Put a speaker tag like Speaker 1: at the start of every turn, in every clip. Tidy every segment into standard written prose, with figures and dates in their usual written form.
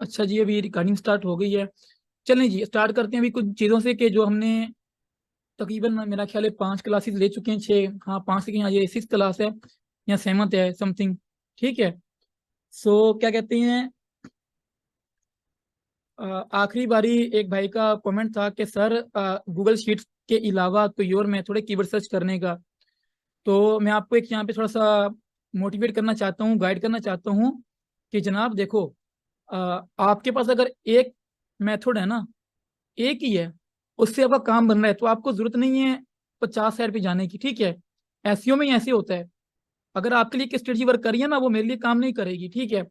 Speaker 1: अच्छा जी, अभी recording start हो गई है। चलें जी, स्टार्ट करते हैं अभी कुछ चीज़ों से कि जो हमने तकरीबन मेरा ख्याल है 5 क्लासेस ले चुके हैं, 6, हाँ 5 की, हाँ ये 6 क्लास है या 7th है समथिंग। ठीक है। सो क्या कहते हैं, आखिरी बारी एक भाई का कमेंट था कि सर गूगल शीट्स के अलावा कोई और मेथड है कीवर्ड सर्च करने का। तो मैं आपको एक यहाँ पे थोड़ा सा मोटिवेट करना चाहता हूँ, गाइड करना चाहता हूँ कि जनाब देखो, अ, आपके पास अगर एक मेथड है ना, एक ही है, उससे आपका काम बन रहा है, तो आपको जरूरत नहीं है 50 साइड पे जाने की। ठीक है। एसईओ में ही ऐसे होता है, अगर आपके लिए एक स्ट्रेटजी वर्क करिए ना, वो मेरे लिए काम नहीं करेगी। ठीक है।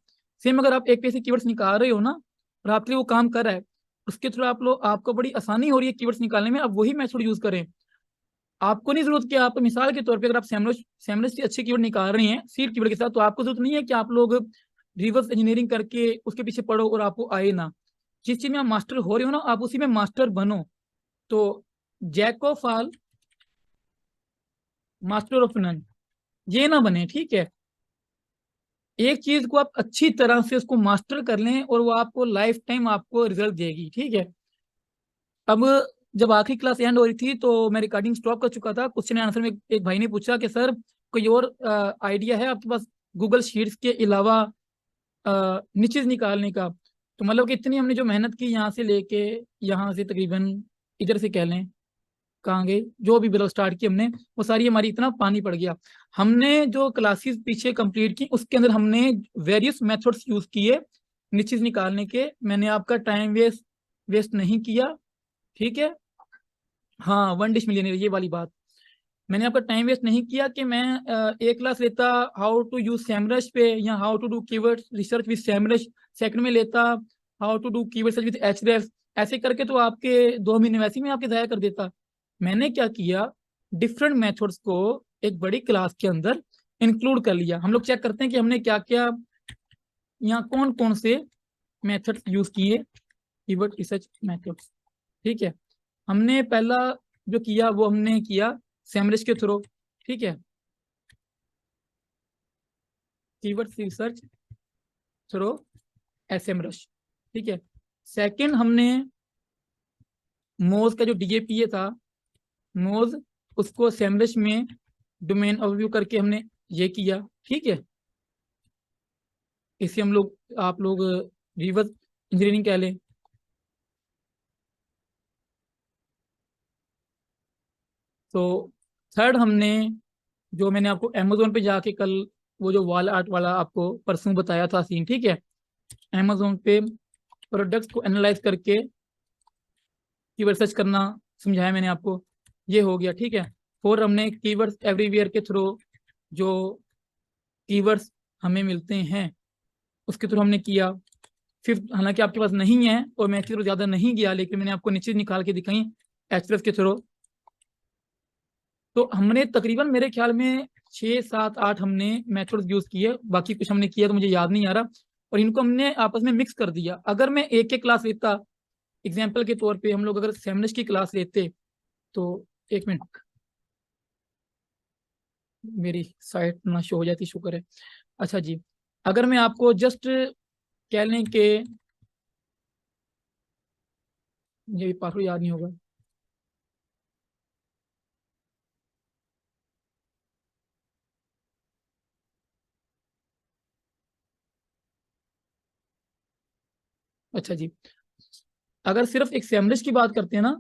Speaker 1: सेम अगर आप एक पे से कीवर्ड्स निकाल रहे हो ना और आपके लिए वो काम कर रहा है, उसके थ्रू आप लोग, आपको बड़ी आसानी हो रही है कीवर्ड्स निकालने में, आप वही मेथड यूज करें। आपको नहीं जरूरत कि आप, मिसाल के तौर पे अगर आप सैमरस सैमरस से अच्छे कीवर्ड निकाल रहे हैं सीड कीवर्ड के साथ, तो आपको जरूरत नहीं है कि आप लोग रिवर्स इंजीनियरिंग करके उसके पीछे पढ़ो और आपको आए ना। जिस चीज में आप मास्टर हो रहे हो ना, आप उसी में मास्टर बनो। तो jack of all master of none, ये ना बने। ठीक है। एक चीज को आप अच्छी तरह से उसको मास्टर कर लें और वो आपको लाइफ टाइम आपको रिजल्ट देगी। ठीक है। अब जब आखिरी क्लास एंड हो रही थी तो मैं रिकॉर्डिंग स्टॉप कर चुका था। क्वेश्चन आंसर में एक भाई ने पूछा कि सर कोई और आइडिया है आपके पास गूगल शीट्स के अलावा निचेज निकालने का। तो मतलब कि इतनी हमने जो मेहनत की यहाँ से लेके यहाँ से तकरीबन इधर से कह लें कहाँ गए, जो भी मतलब स्टार्ट की हमने, वो सारी हमारी इतना पानी पड़ गया। हमने जो क्लासेस पीछे कंप्लीट की उसके अंदर हमने वेरियस मेथड्स यूज किए निचेज निकालने के। मैंने आपका टाइम वेस्ट वेस्ट नहीं किया। ठीक है। हाँ, वन डिश मिलियनेयर ये वाली बात, मैंने आपका टाइम वेस्ट नहीं किया कि मैं एक क्लास लेता हाउ टू यूज सैमरश पे या how to do keyword research with Semrush, second में लेता how to do keyword search with एचरेफ। ऐसे करके तो आपके 2 महीने वैसे ही में आपके ज़ाया कर देता। मैंने क्या किया, डिफरेंट मेथड्स को एक बड़ी क्लास के अंदर इंक्लूड कर लिया। हम लोग चेक करते हैं कि हमने क्या क्या यहाँ कौन कौन से मेथड्स यूज किए, कीवर्ड रिसर्च मेथड्स। ठीक है। हमने पहला जो किया वो हमने किया सैमरश के थ्रू। ठीक है, कीवर्ड रिसर्च थ्रू एसएमरश। ठीक है। सेकंड हमने मोज का जो डीएपीए था, मोज, उसको सैमरश में डोमेन ओवरव्यू करके हमने ये किया। ठीक है। इसे हम लोग, आप लोग रिवर्स इंजीनियरिंग कह लें। तो थर्ड हमने, जो मैंने आपको अमेजोन पे जाके कल वो जो वॉल आर्ट वाला आपको परसों बताया था सीन, ठीक है, अमेजोन पे प्रोडक्ट्स को एनालाइज करके कीवर्ड सर्च करना समझाया मैंने आपको, ये हो गया। ठीक है। फोर हमने कीवर्ड्स एवरीवेयर के थ्रू, जो कीवर्ड्स हमें मिलते हैं उसके थ्रू हमने किया। फिफ्थ, हालांकि आपके पास नहीं है और मैं इसकी तरफ ज्यादा नहीं गया, लेकिन मैंने आपको नीचे निकाल के दिखाई एचरेफ के थ्रू। तो हमने तकरीबन मेरे ख्याल में 6 7 8 हमने मेथड्स यूज किए, बाकी कुछ हमने किया तो मुझे याद नहीं आ रहा। और इनको हमने आपस में मिक्स कर दिया। अगर मैं एक एक क्लास लेता, एग्जाम्पल के तौर पे हम लोग अगर सेमनिस्ट की क्लास लेते, तो एक मिनट, मेरी साइट ना शो हो जाती, शुक्र है। अच्छा जी, अगर मैं आपको जस्ट कह लें कि, ये भी पासवर्ड याद नहीं होगा। अच्छा जी, अगर सिर्फ एक सैमरिश की बात करते हैं ना,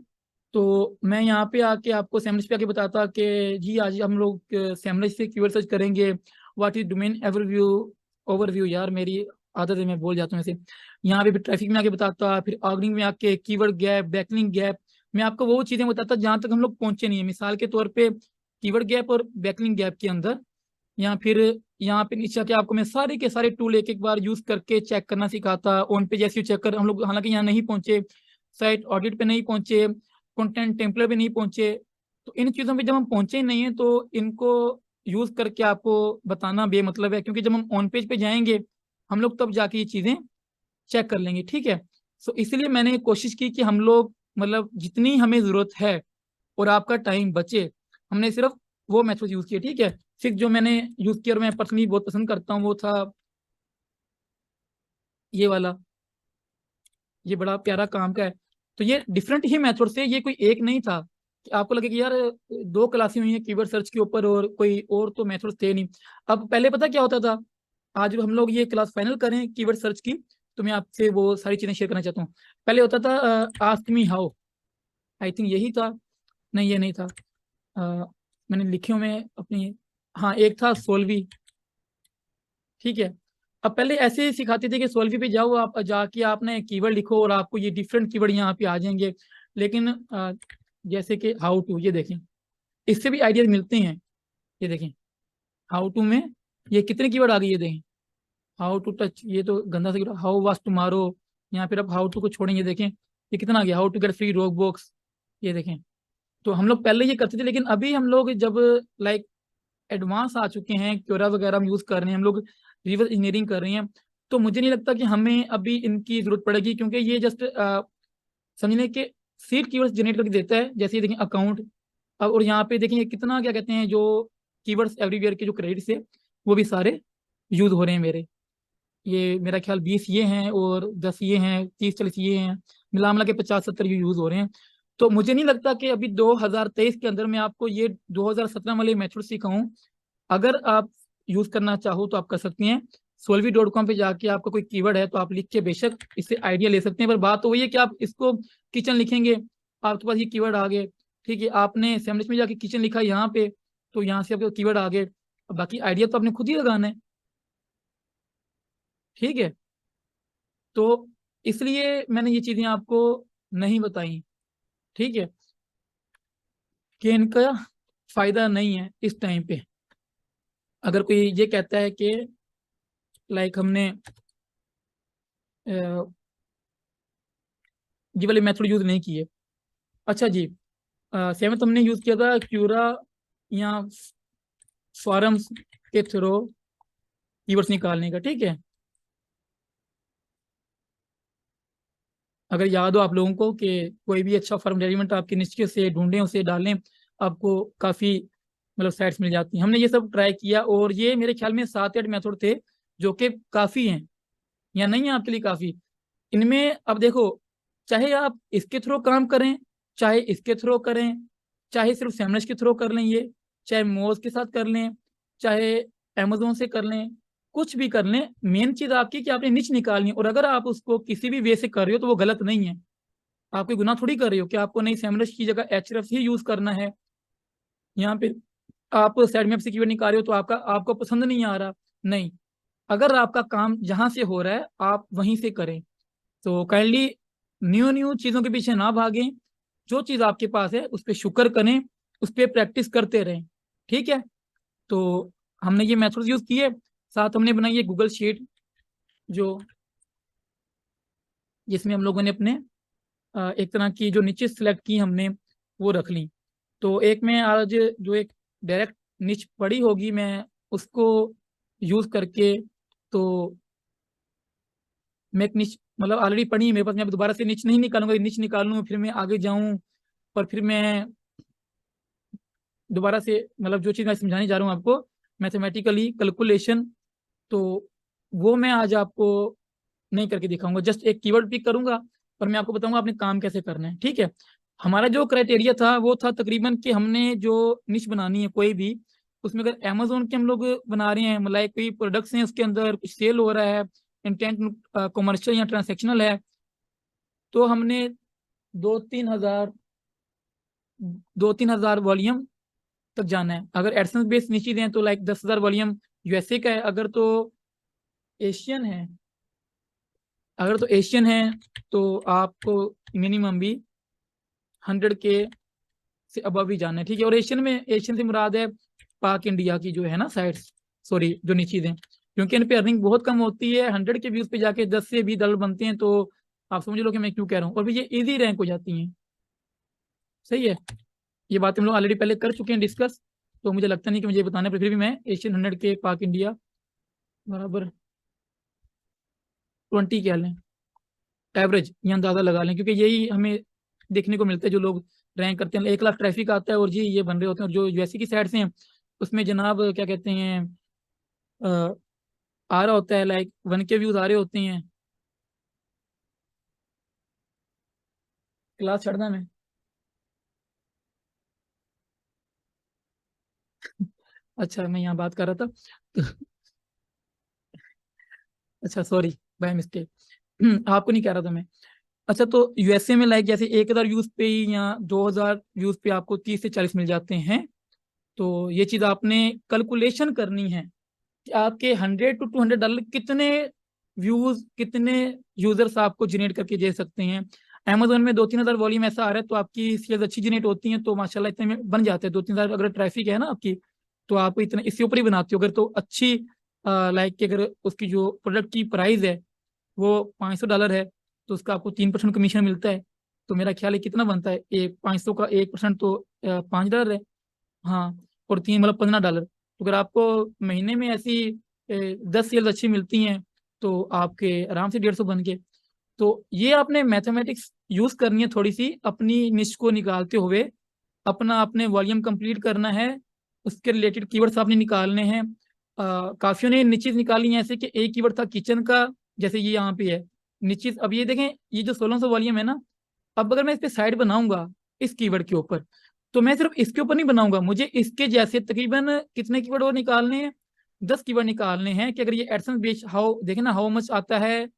Speaker 1: तो मैं यहाँ पे आके आपको सैमरिश पे आके बताता कि जी आज हम लोग सैमरिश से कीवर्ड सर्च करेंगे। What is domain overview, overview यार मेरी आदत है, मैं बोल जाता हूँ ऐसे। यहाँ पे ट्रैफिक में आके बताता, फिर ऑर्गनिंग में आके कीवर्ड गैप, बैकलिंक गैप, मैं आपको वो चीजें बताता जहाँ तक हम लोग पहुंचे नहीं है। मिसाल के तौर पे कीवर्ड गैप और बैकलिंक गैप के अंदर, या फिर यहाँ पे नीचे आके आपको मैं सारे के सारे टूल एक एक बार यूज करके चेक करना सिखाता। ऑन पेज ऐसे चेक कर, हम लोग हालांकि यहाँ नहीं पहुंचे, साइट ऑडिट पे नहीं पहुंचे, कंटेंट टेम्पलेट पे नहीं पहुंचे। तो इन चीज़ों पे जब हम पहुंचे ही नहीं है तो इनको यूज करके आपको बताना बेमतलब है, क्योंकि जब हम ऑन पेज पे जाएंगे हम लोग तब जाके ये चीज़ें चेक कर लेंगे। ठीक है। सो इसलिए मैंने कोशिश की कि हम लोग मतलब जितनी हमें ज़रूरत है और आपका टाइम बचे, हमने सिर्फ वो मेथड यूज़ किए। ठीक है। फिर जो मैंने यूज़ किया और मैं पर्सनली बहुत पसंद करता हूँ वो था ये वाला, ये बड़ा प्यारा काम का है। तो ये डिफरेंट ही मेथड से, ये कोई एक नहीं था कि आपको लगे कि यार दो क्लासें हुई हैं कीवर्ड सर्च के ऊपर और कोई और तो मेथड थे नहीं। अब पहले पता क्या होता था, आज हम लोग ये क्लास फाइनल करें कीवर्ड सर्च की, तो मैं आपसे वो सारी चीजें शेयर करना चाहता हूँ। पहले होता था ask me how, I think यही था। नहीं, ये नहीं था। मैंने लिखे हुए हैं अपनी। हाँ, एक था सोल्वी। ठीक है। अब पहले ऐसे ही सिखाते थे कि सोल्वी पे जाओ, आप जाके आपने कीवर्ड लिखो और आपको ये डिफरेंट कीवर्ड यहाँ पे आ जाएंगे। लेकिन जैसे कि हाउ टू, ये देखें, इससे भी आइडियाज मिलते हैं। ये देखें, हाउ टू में ये कितने कीवर्ड आ गए, ये देखें। हाउ टू टच, ये तो गंदा सा, हाउ वाज टुमारो, यहाँ फिर अब हाउ टू को छोड़ेंगे, देखें ये कितना आ गया, हाउ टू गेट फ्री रोक बॉक्स। ये देखें। तो हम लोग पहले ये करते थे, लेकिन अभी हम लोग जब लाइक एडवांस आ चुके हैं, क्योरा वगैरह हम यूज कर रहे हैं, हम लोग रिवर्स इंजीनियरिंग कर रहे हैं, तो मुझे नहीं लगता कि हमें अभी इनकी जरूरत पड़ेगी, क्योंकि ये जस्ट समझने के सीड कीवर्ड्स जनरेट करके देता है। जैसे ये देखें अकाउंट, अब और यहाँ पे देखें ये कितना क्या कहते हैं, जो कीवर्ड्स एवरीवेयर के जो क्रेडिट्स है वो भी सारे यूज हो रहे हैं मेरे। ये मेरा ख्याल 20 ये हैं और 10 ये हैं, 30-40 ये हैं, मिला मिला के 50-70 ये यूज हो रहे हैं। तो मुझे नहीं लगता कि अभी 2023 के अंदर मैं आपको ये 2017 वाले मेथड सिखाऊं। अगर आप यूज करना चाहो तो आप कर सकती हैं। solvi.com पे जाके आपका कोई कीवर्ड है तो आप लिख के बेशक इससे आइडिया ले सकते हैं, पर बात तो वही है कि आप इसको किचन लिखेंगे, आपके पास ये कीवर्ड आ गए, ठीक है, आपने सैमरिच में जाके किचन लिखा यहाँ पे, तो यहाँ से आपके कीवर्ड आ गए, अब बाकी आइडिया तो आपने खुद ही लगाना है। ठीक है। तो इसलिए मैंने ये चीजें आपको नहीं बताई। ठीक है, कि इनका फायदा नहीं है इस टाइम पे। अगर कोई ये कहता है कि लाइक हमने ये वाले मेथड यूज नहीं किए। अच्छा जी, सेवन हमने यूज किया था क्यूरा या फॉरम्स के थ्रू कीवर्ड्स निकालने का। ठीक है, अगर याद हो आप लोगों को कि कोई भी अच्छा फॉर्म एलिमेंट आपके निश्चय से ढूंढें, उसे डालें, आपको काफ़ी मतलब साइट्स मिल जाती हैं। हमने ये सब ट्राई किया और ये मेरे ख्याल में 7 या 8 मेथड थे जो कि काफ़ी हैं, या नहीं है आपके लिए काफ़ी। इनमें अब देखो, चाहे आप इसके थ्रू काम करें, चाहे इसके थ्रू करें, चाहे सिर्फ सैमरज के थ्रू कर लें, ये चाहे मोज के साथ कर लें, चाहे अमेजोन से कर लें, कुछ भी कर लें, मेन चीज़ आपकी कि आपने निच निकालनी है। और अगर आप उसको किसी भी वे से कर रहे हो तो वो गलत नहीं है। आप कोई गुनाह थोड़ी कर रहे हो कि आपको नहीं सैमरज की जगह एचरफ ही यूज करना है। यहाँ पे आप साइड में कीवर्ड निकाल रहे हो तो आपका आपको पसंद नहीं आ रहा, नहीं। अगर आपका काम जहां से हो रहा है आप वहीं से करें। तो काइंडली न्यू न्यू चीज़ों के पीछे ना भागें, जो चीज़ आपके पास है उस पर शुक्र करें, उस पर प्रैक्टिस करते रहें। ठीक है। तो हमने ये मेथड्स यूज़ किए, साथ हमने बनाई है गूगल शीट, जो जिसमें हम लोगों ने अपने एक तरह की जो नीचे सिलेक्ट की हमने वो रख ली। तो एक में आज जो एक डायरेक्ट निच पड़ी होगी, मैं उसको यूज़ करके, तो मैं एक निच मतलब ऑलरेडी पढ़ी है मेरे पास, मैं अब दोबारा से निच नहीं निकालूंगा, निच निकालूँ फिर मैं आगे जाऊँ, और फिर मैं दोबारा से मतलब जो चीज़ मैं समझाने जा रहा हूँ आपको, मैथमेटिकली कैलकुलेशन, तो वो मैं आज आपको नहीं करके दिखाऊंगा। जस्ट एक कीवर्ड पिक करूंगा और मैं आपको बताऊंगा आपने काम कैसे करना है। ठीक है। हमारा जो क्राइटेरिया था वो था तकरीबन कि हमने जो निश बनानी है कोई भी, उसमें अगर अमेजोन के हम लोग बना रहे हैं, मतलब कोई प्रोडक्ट्स हैं उसके अंदर कुछ सेल हो रहा है, इंटेंट कॉमर्शियल या ट्रांसेक्शनल है, तो हमने 2-3 हज़ार 2-3 हज़ार वॉल्यूम तक जाना है। अगर एडसेंस बेस्ड निश्चित हैं तो लाइक 10,000 वॉल्यूम यूएसए का है। एशियन है अगर तो एशियन है तो आपको मिनिमम भी 100K से अबव ही जाना है। ठीक है। और एशियन से मुराद है पाक इंडिया की जो है ना साइट्स, सॉरी जो नीची हैं, क्योंकि इन पे अर्निंग बहुत कम होती है। 100 के व्यूज पे जाके 10 से 20 डॉलर बनते हैं, तो आप समझ लो कि मैं क्यों कह रहा हूँ। और भी ये इजी रैंक हो जाती हैं। सही है। ये बात हम लोग ऑलरेडी पहले कर चुके हैं डिस्कस, तो मुझे लगता नहीं कि मुझे ये बताना है, पर फिर भी मैं एशियन 100 के पाक इंडिया बराबर 20 कह लें, एवरेज या अंदाजा लगा लें, क्योंकि यही हमें देखने को मिलता है। जो लोग रैंक करते हैं 1 लाख ट्रैफिक आता है और जी ये बन रहे होते हैं, और जो यूएसए की साइड से हैं उसमें जनाब क्या कहते हैं, आ रहा होता है लाइक 1K व्यूज आ रहे होते हैं। क्लास छड़ना मैं। अच्छा, मैं यहाँ बात कर रहा था तो अच्छा सॉरी, बाय मिस्टेक। आपको नहीं कह रहा था मैं। अच्छा, तो यूएसए में लाइक जैसे 1,000 व्यूज पे ही या 2,000 व्यूज पे आपको 30 से 40 मिल जाते हैं। तो ये चीज आपने कैलकुलेशन करनी है कि आपके $100 to $200 कितने व्यूज, कितने यूजर्स आपको जनरेट करके दे सकते हैं। अमेजोन में 2-3 हज़ार वॉल्यूम ऐसा आ रहा है तो आपकी सेल्स अच्छी जनरेट होती हैं, तो माशाल्लाह इतने में बन जाते हैं 2-3 हज़ार। अगर ट्रैफिक है ना आपकी, तो आप इतने इससे ऊपर ही बनाती हो अगर तो अच्छी, लाइक कि अगर उसकी जो प्रोडक्ट की प्राइस है वो $500 है, तो उसका आपको 3% कमीशन मिलता है। तो मेरा ख्याल है कितना बनता है, एक 500 का 1% तो $5 है। हाँ, और तीन मतलब $15। तो अगर आपको महीने में ऐसी 10 सेल्स अच्छी मिलती हैं तो आपके आराम से 150 बन के। तो ये आपने मैथमेटिक्स यूज करनी है थोड़ी सी, अपनी निश को निकालते हुए अपना आपने वॉल्यूम कंप्लीट करना है। उसके रिलेटेड कीवर्ड्स आपने निकालने हैं। काफियों ने निचेज निकाली है, ऐसे कि एक कीवर्ड था किचन का, जैसे ये यहाँ पे है निचेज। अब ये देखें, ये जो 1600 वॉल्यूम है ना, अब अगर मैं इस पे साइड बनाऊंगा इस कीवर्ड के ऊपर, तो मैं सिर्फ इसके ऊपर नहीं बनाऊंगा, मुझे इसके जैसे तकरीबन कितने कीवर्ड और निकालने हैं, 10 कीवर्ड निकालने हैं। कि अगर ये एडसेंस बेस हाउ देखे ना, हाउ मच आता है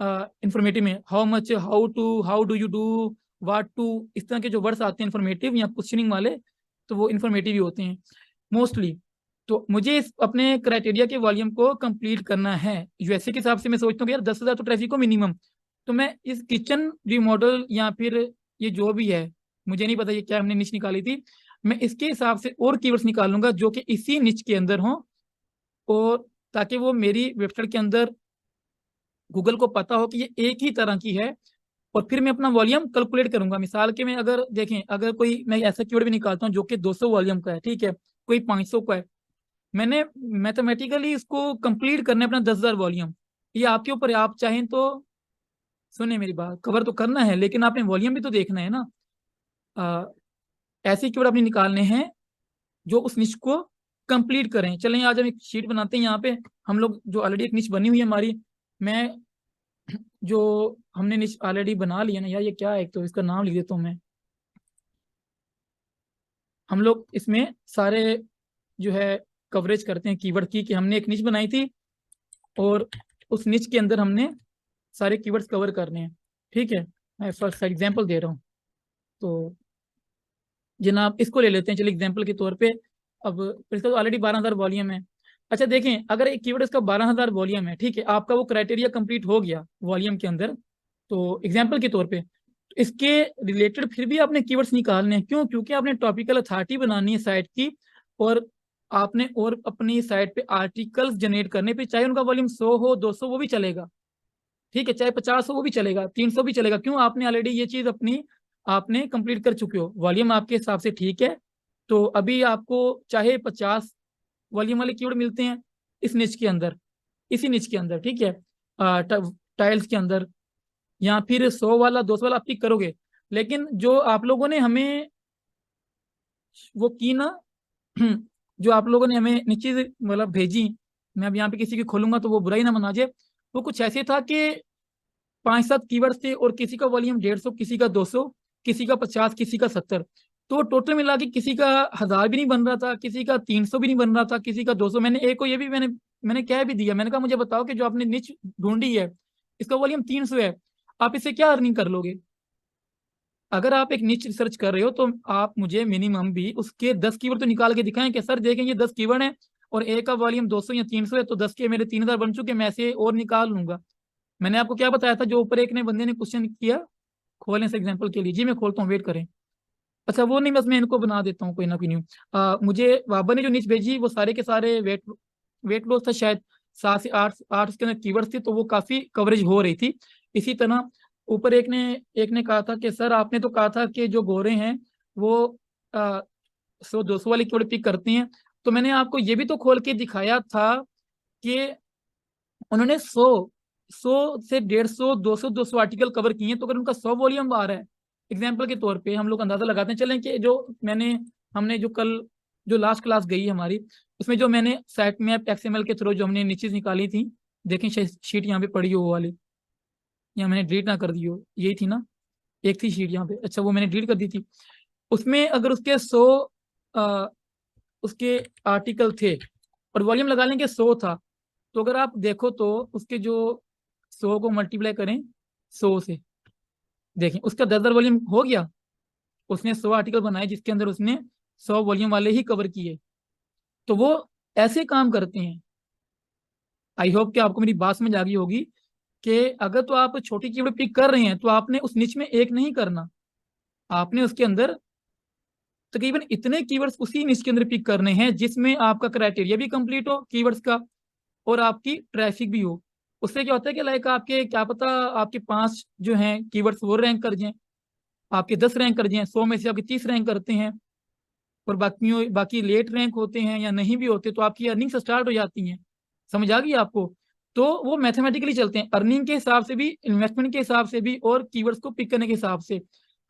Speaker 1: इंफॉर्मेटिव में, how much, how to, how do you do, what to, इस तरह के जो वर्ड्स आते हैं इंफॉर्मेटिव या क्वेश्चनिंग वाले, तो वो इंफॉर्मेटिव ही होते हैं मोस्टली। तो मुझे इस अपने क्राइटेरिया के वॉल्यूम को कंप्लीट करना है यूएसए के हिसाब से। मैं सोचता हूँ कि यार 10,000 तो ट्रैफिक को मिनिमम, तो मैं इस किचन रिमॉडल या फिर ये जो भी है, मुझे नहीं पता ये क्या हमने निच निकाली थी, मैं इसके हिसाब से और कीवर्ड्स निकालूंगा जो कि इसी निच के अंदर हों, और ताकि वो मेरी वेबसाइट के अंदर गूगल को पता हो कि ये एक ही तरह की है। और फिर मैं अपना वॉल्यूम कैलकुलेट करूंगा। मिसाल के में अगर देखें, अगर कोई मैं ऐसा कीवर्ड भी निकालता हूँ जो कि 200 वॉल्यूम का है, ठीक है, कोई 500 का है, मैंने मैथमेटिकली इसको कंप्लीट करना है अपना 10,000 वॉल्यूम। ये आपके ऊपर है, आप चाहें तो सुने मेरी बात, कवर तो करना है लेकिन आपने वॉल्यूम भी तो देखना है ना। आ, ऐसे कीवर्ड आपने निकालने हैं जो उस निश को कंप्लीट करें। चलें आज हम एक शीट बनाते हैं यहाँ पे, हम लोग जो ऑलरेडी एक निश बनी हुई है हमारी। मैं जो हमने निश ऑलरेडी बना लिया ना यार, ये क्या है, एक तो इसका नाम लिख देता हूँ मैं। हम लोग इसमें सारे जो है कवरेज करते हैं कीवर्ड की, कि हमने एक निच बनाई थी और उस निच के अंदर हमने सारे कीवर्ड्स कवर करने हैं। ठीक है, मैं फर्स्ट एग्जांपल दे रहा हूँ। तो जनाब इसको ले लेते हैं, चलिए एग्जांपल के तौर पे। अब इसका तो ऑलरेडी 12,000 वॉल्यूम है। अच्छा देखें, अगर एक कीवर्ड इसका 12,000 वॉल्यूम है, ठीक है, आपका वो क्राइटेरिया कंप्लीट हो गया वॉल्यूम के अंदर, तो एग्जांपल के तौर पे इसके रिलेटेड फिर भी आपने कीवर्ड्स निकालने हैं। क्यों? क्योंकि आपने टॉपिकल अथॉरिटी बनानी है साइट की, और आपने और अपनी साइट पे आर्टिकल्स जनरेट करने पे, चाहे उनका वॉल्यूम 100 हो, 200 वो भी चलेगा, ठीक है, चाहे 50 हो वो भी चलेगा, 300 भी चलेगा। क्यों? आपने ऑलरेडी ये चीज अपनी आपने कंप्लीट कर चुके हो, वॉल्यूम आपके हिसाब से ठीक है। तो अभी आपको चाहे 50 वॉल्यूम वाले कीवर्ड मिलते हैं इस निच के अंदर, इसी निच के अंदर, ठीक है, टाइल्स के अंदर, या फिर 100 वाला, 200 वाला आप पिक करोगे। लेकिन जो आप लोगों ने हमें वो की ना, जो आप लोगों ने हमें नीचे मतलब भेजी, मैं अब यहाँ पे किसी की खोलूंगा तो वो बुरा ही ना मना जाए। वो कुछ ऐसे था कि 5-7 कीवर्ड्स थे और किसी का वॉल्यूम 150, किसी का 200, किसी का 50, किसी का 70। तो टोटल मिला के किसी का 1,000 भी नहीं बन रहा था, किसी का 300 भी नहीं बन रहा था, किसी का 200। मैंने एक को ये भी मैंने कह भी दिया, मैंने कहा मुझे बताओ कि जो आपने निच ढूंढी है इसका वॉल्यूम 300 है, आप इससे क्या अर्निंग कर लोगे। अगर आप एक निच रिसर्च कर रहे हो तो आप मुझे मिनिमम भी उसके 10 कीवर्ड तो निकाल के दिखाएं कि सर देखें ये 10 कीवर्ड है और एक का वॉल्यूम 200 या 300 है, तो 10 के मेरे 3,000 बन चुके, मैं ऐसे और निकाल लूंगा। मैंने आपको क्या बताया था, जो ऊपर एक ने बंदे ने क्वेश्चन किया, खोलें से एग्जाम्पल के लिए, जी मैं खोलता हूँ, वेट करें। अच्छा वो नहीं, बस मैं इनको बना देता हूँ, कोई ना कोई न्यू। मुझे बाबा ने जो नीच भेजी वो सारे के सारे वेट वेट लॉस था शायद, 7 से 8 8 उसके अंदर कीवर्ड्स थे, तो वो काफी कवरेज हो रही थी। इसी तरह ऊपर एक ने कहा था कि सर आपने तो कहा था कि जो गोरे हैं वो 100-200 वाली कीवर्ड पिक करते हैं। तो मैंने आपको ये भी तो खोल के दिखाया था कि उन्होंने 100 से 150, 200 आर्टिकल कवर किए हैं। तो अगर उनका 100 वॉल्यूम आ रहा है, एग्जाम्पल के तौर पे हम लोग अंदाजा लगाते हैं, चलें कि जो हमने जो कल जो लास्ट क्लास गई हमारी, उसमें जो मैंने साइट मैप एक्सएमएल के थ्रू जो हमने नीचे निकाली थी, देखें शीट यहाँ पे पड़ी हो वो वाली, या मैंने डिलीट ना कर दी हो, यही थी ना, एक थी शीट यहाँ पे, अच्छा वो मैंने डिलीट कर दी थी। उसमें अगर उसके 100 उसके आर्टिकल थे और वॉल्यूम लगा लें कि 100 था, तो अगर आप देखो तो उसके जो 100 को मल्टीप्लाई करें 100 से, देखें उसका 10 वॉल्यूम हो गया। उसने 100 आर्टिकल बनाए जिसके अंदर उसने 100 वॉल्यूम वाले ही कवर किए। तो वो ऐसे काम करते हैं। आई होप कि आपको मेरी बात समझ आ गई होगी कि अगर तो आप छोटी कीवर्ड पिक कर रहे हैं तो आपने उस निच में एक नहीं करना, आपने उसके अंदर तकरीबन इतने कीवर्ड्स उसी निच के अंदर पिक करने हैं जिसमें आपका क्राइटेरिया भी कंप्लीट हो कीवर्ड्स का और आपकी ट्रैफिक भी हो। उससे क्या होता है कि लाइक आपके क्या पता आपके 5 जो हैं कीवर्ड्स वो रैंक कर जाएं, आपके 10 रैंक कर जाएं, 100 में से आपके 30 रैंक करते हैं और बाकी लेट रैंक होते हैं या नहीं भी होते, तो आपकी अर्निंग्स स्टार्ट हो जाती हैं। समझ आ गई आपको? तो वो मैथमेटिकली चलते हैं, अर्निंग के हिसाब से भी, इन्वेस्टमेंट के हिसाब से भी और कीवर्ड्स को पिक करने के हिसाब से।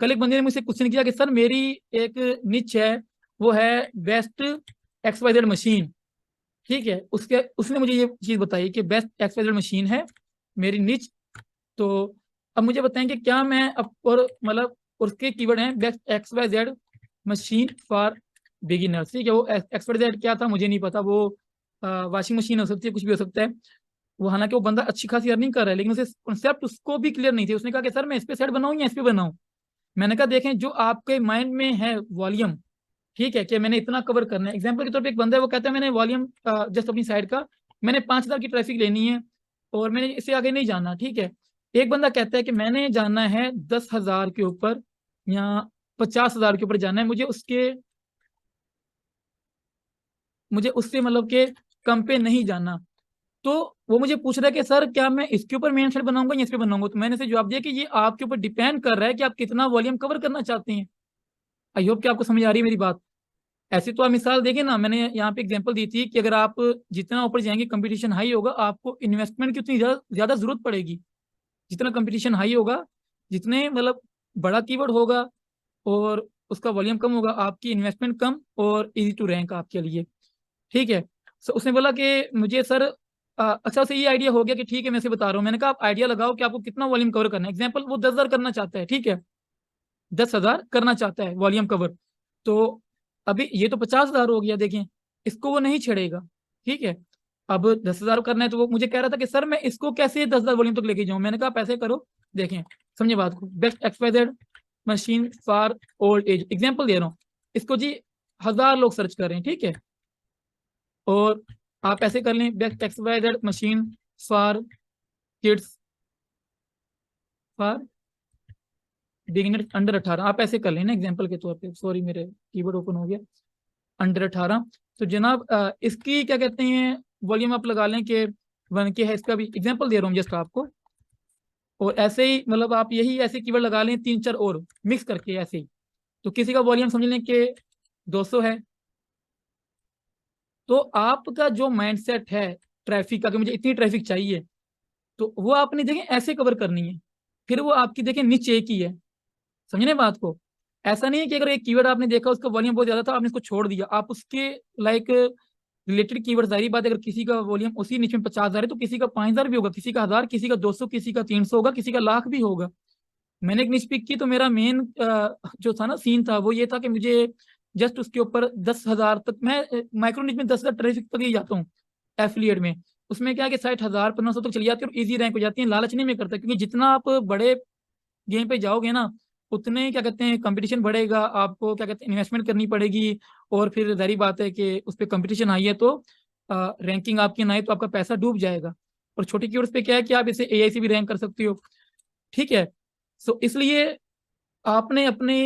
Speaker 1: कल एक बंदे ने मुझसे क्वेश्चन किया कि सर मेरी एक निच है, वो है बेस्ट XYZ मशीन, ठीक है, उसके उसने मुझे ये चीज बताई कि बेस्ट XYZ मशीन है मेरी निच। तो अब मुझे बताएं कि क्या मैं अब और मतलब उसके कीवर्ड हैं best XYZ machine for beginners, ठीक है। वो XYZ क्या था मुझे नहीं पता, वो वॉशिंग मशीन हो सकती है, कुछ भी हो सकता है वो। हालांकि वो बंदा अच्छी खासी अर्निंग कर रहा है लेकिन उसे कॉन्सेप्ट उसको भी क्लियर नहीं थी। उसने कहा कि सर मैं इस पे सेट बनाऊं या इस पे बनाऊं। मैंने कहा देखें जो आपके माइंड में है वॉल्यूम, ठीक है, कि मैंने इतना कवर करना है। एग्जाम्पल के तौर पे एक बंदा है वो कहता है मैंने वॉल्यूम जस्ट अपनी साइड का मैंने 5,000 की ट्रैफिक लेनी है और मैंने इससे आगे नहीं जाना, ठीक है। एक बंदा कहता है कि मैंने जाना है 10,000 के ऊपर या 50,000 के ऊपर जाना है, मुझे उससे मतलब कि कम पे नहीं जाना। तो वो मुझे पूछ रहा है कि सर क्या मैं इसके ऊपर मेन थ्रेड बनाऊंगा या इस पे बनाऊंगा। तो मैंने इसे जवाब दिया कि ये आपके ऊपर डिपेंड कर रहा है कि आप कितना वॉल्यूम कवर करना चाहते हैं। आई होप कि आपको समझ आ रही है मेरी बात। ऐसे तो आप मिसाल देखें ना, मैंने यहाँ पे एग्जांपल दी थी कि अगर आप जितना ऊपर जाएंगे कंपटीशन हाई होगा, आपको इन्वेस्टमेंट की उतनी ज्यादा जरूरत पड़ेगी। जितना कंपटीशन हाई होगा, जितने मतलब बड़ा कीवर्ड होगा और उसका वॉल्यूम कम होगा, आपकी इन्वेस्टमेंट कम और इजी टू रैंक आपके लिए, ठीक है। सो उसने बोला कि मुझे सर अच्छा से ये आइडिया हो गया कि ठीक है मैं इसे बता रहा हूँ। मैंने कहा आप आइडिया लगाओ कि आपको कितना वॉल्यूम कवर करना है। एग्जाम्पल वो 10,000 करना चाहता है, ठीक है, 10,000 करना चाहता है वॉल्यूम कवर। तो अभी ये तो 50,000 हो गया, देखें इसको वो नहीं छेड़ेगा, ठीक है। अब 10,000 करना है तो वो मुझे कह रहा था कि सर मैं इसको कैसे 10,000 वॉल्यूम तक लेके जाऊं। मैंने कहा पैसे करो, देखें समझे बात को, best XYZ machine for old age example दे रहा हूँ। इसको जी 1,000 लोग सर्च कर रहे हैं, ठीक है, और आप ऐसे कर लें best XYZ machine for kids for beginner under 18, आप ऐसे कर लेना एग्जांपल के तौर पे। सॉरी मेरे कीबोर्ड ओपन हो गया, अंडर 18। तो जनाब इसकी क्या कहते हैं वॉल्यूम आप लगा लें कि 1K है। इसका भी एग्जांपल दे रहा हूँ जस्ट आपको। और ऐसे ही मतलब आप यही ऐसे कीवर्ड लगा लें 3-4 और मिक्स करके ऐसे ही, तो किसी का वॉल्यूम समझ लें कि 200 है। तो आपका जो माइंडसेट है ट्रैफिक का कि मुझे इतनी ट्रैफिक चाहिए, तो वो आपने देखें ऐसे कवर करनी है। फिर वो आपकी देखें निच एक ही है, समझने बात को। ऐसा नहीं है कि अगर एक कीवर्ड आपने देखा उसका वॉल्यूम बहुत ज्यादा था आपने इसको छोड़ दिया, आप उसके लाइक रिलेटेड कीवर्ड, जाहिर बात है अगर किसी का वॉल्यूम उसी निच में 50,000 है तो किसी का 5,000 भी होगा, किसी का 1,000, किसी का 200, किसी का 300 होगा, किसी का लाख भी होगा। मैंने एक निच पिक की तो मेरा मेन जो था ना सीन था वो ये था कि मुझे जस्ट उसके ऊपर 10,000 तक, मैं माइक्रो निच में 10,000 ट्रैफिक तक ही जाता हूँ एफिलिएट में। उसमें क्या है कि 60,000 1500 तक चली जाती है और इजी रैंक हो जाती है। लालच नहीं मैं करता, क्योंकि जितना आप बड़े गेम पे जाओगे ना उतने क्या कहते हैं कंपटीशन बढ़ेगा, आपको क्या कहते हैं इन्वेस्टमेंट करनी पड़ेगी। और फिर जाहिर बात है कि उस पर कंपटीशन आई है तो रैंकिंग आपकी ना आए तो आपका पैसा डूब जाएगा। और छोटी कीवर्ड्स पे क्या है कि आप इसे AI से भी रैंक कर सकते हो, ठीक है। सो इसलिए आपने अपने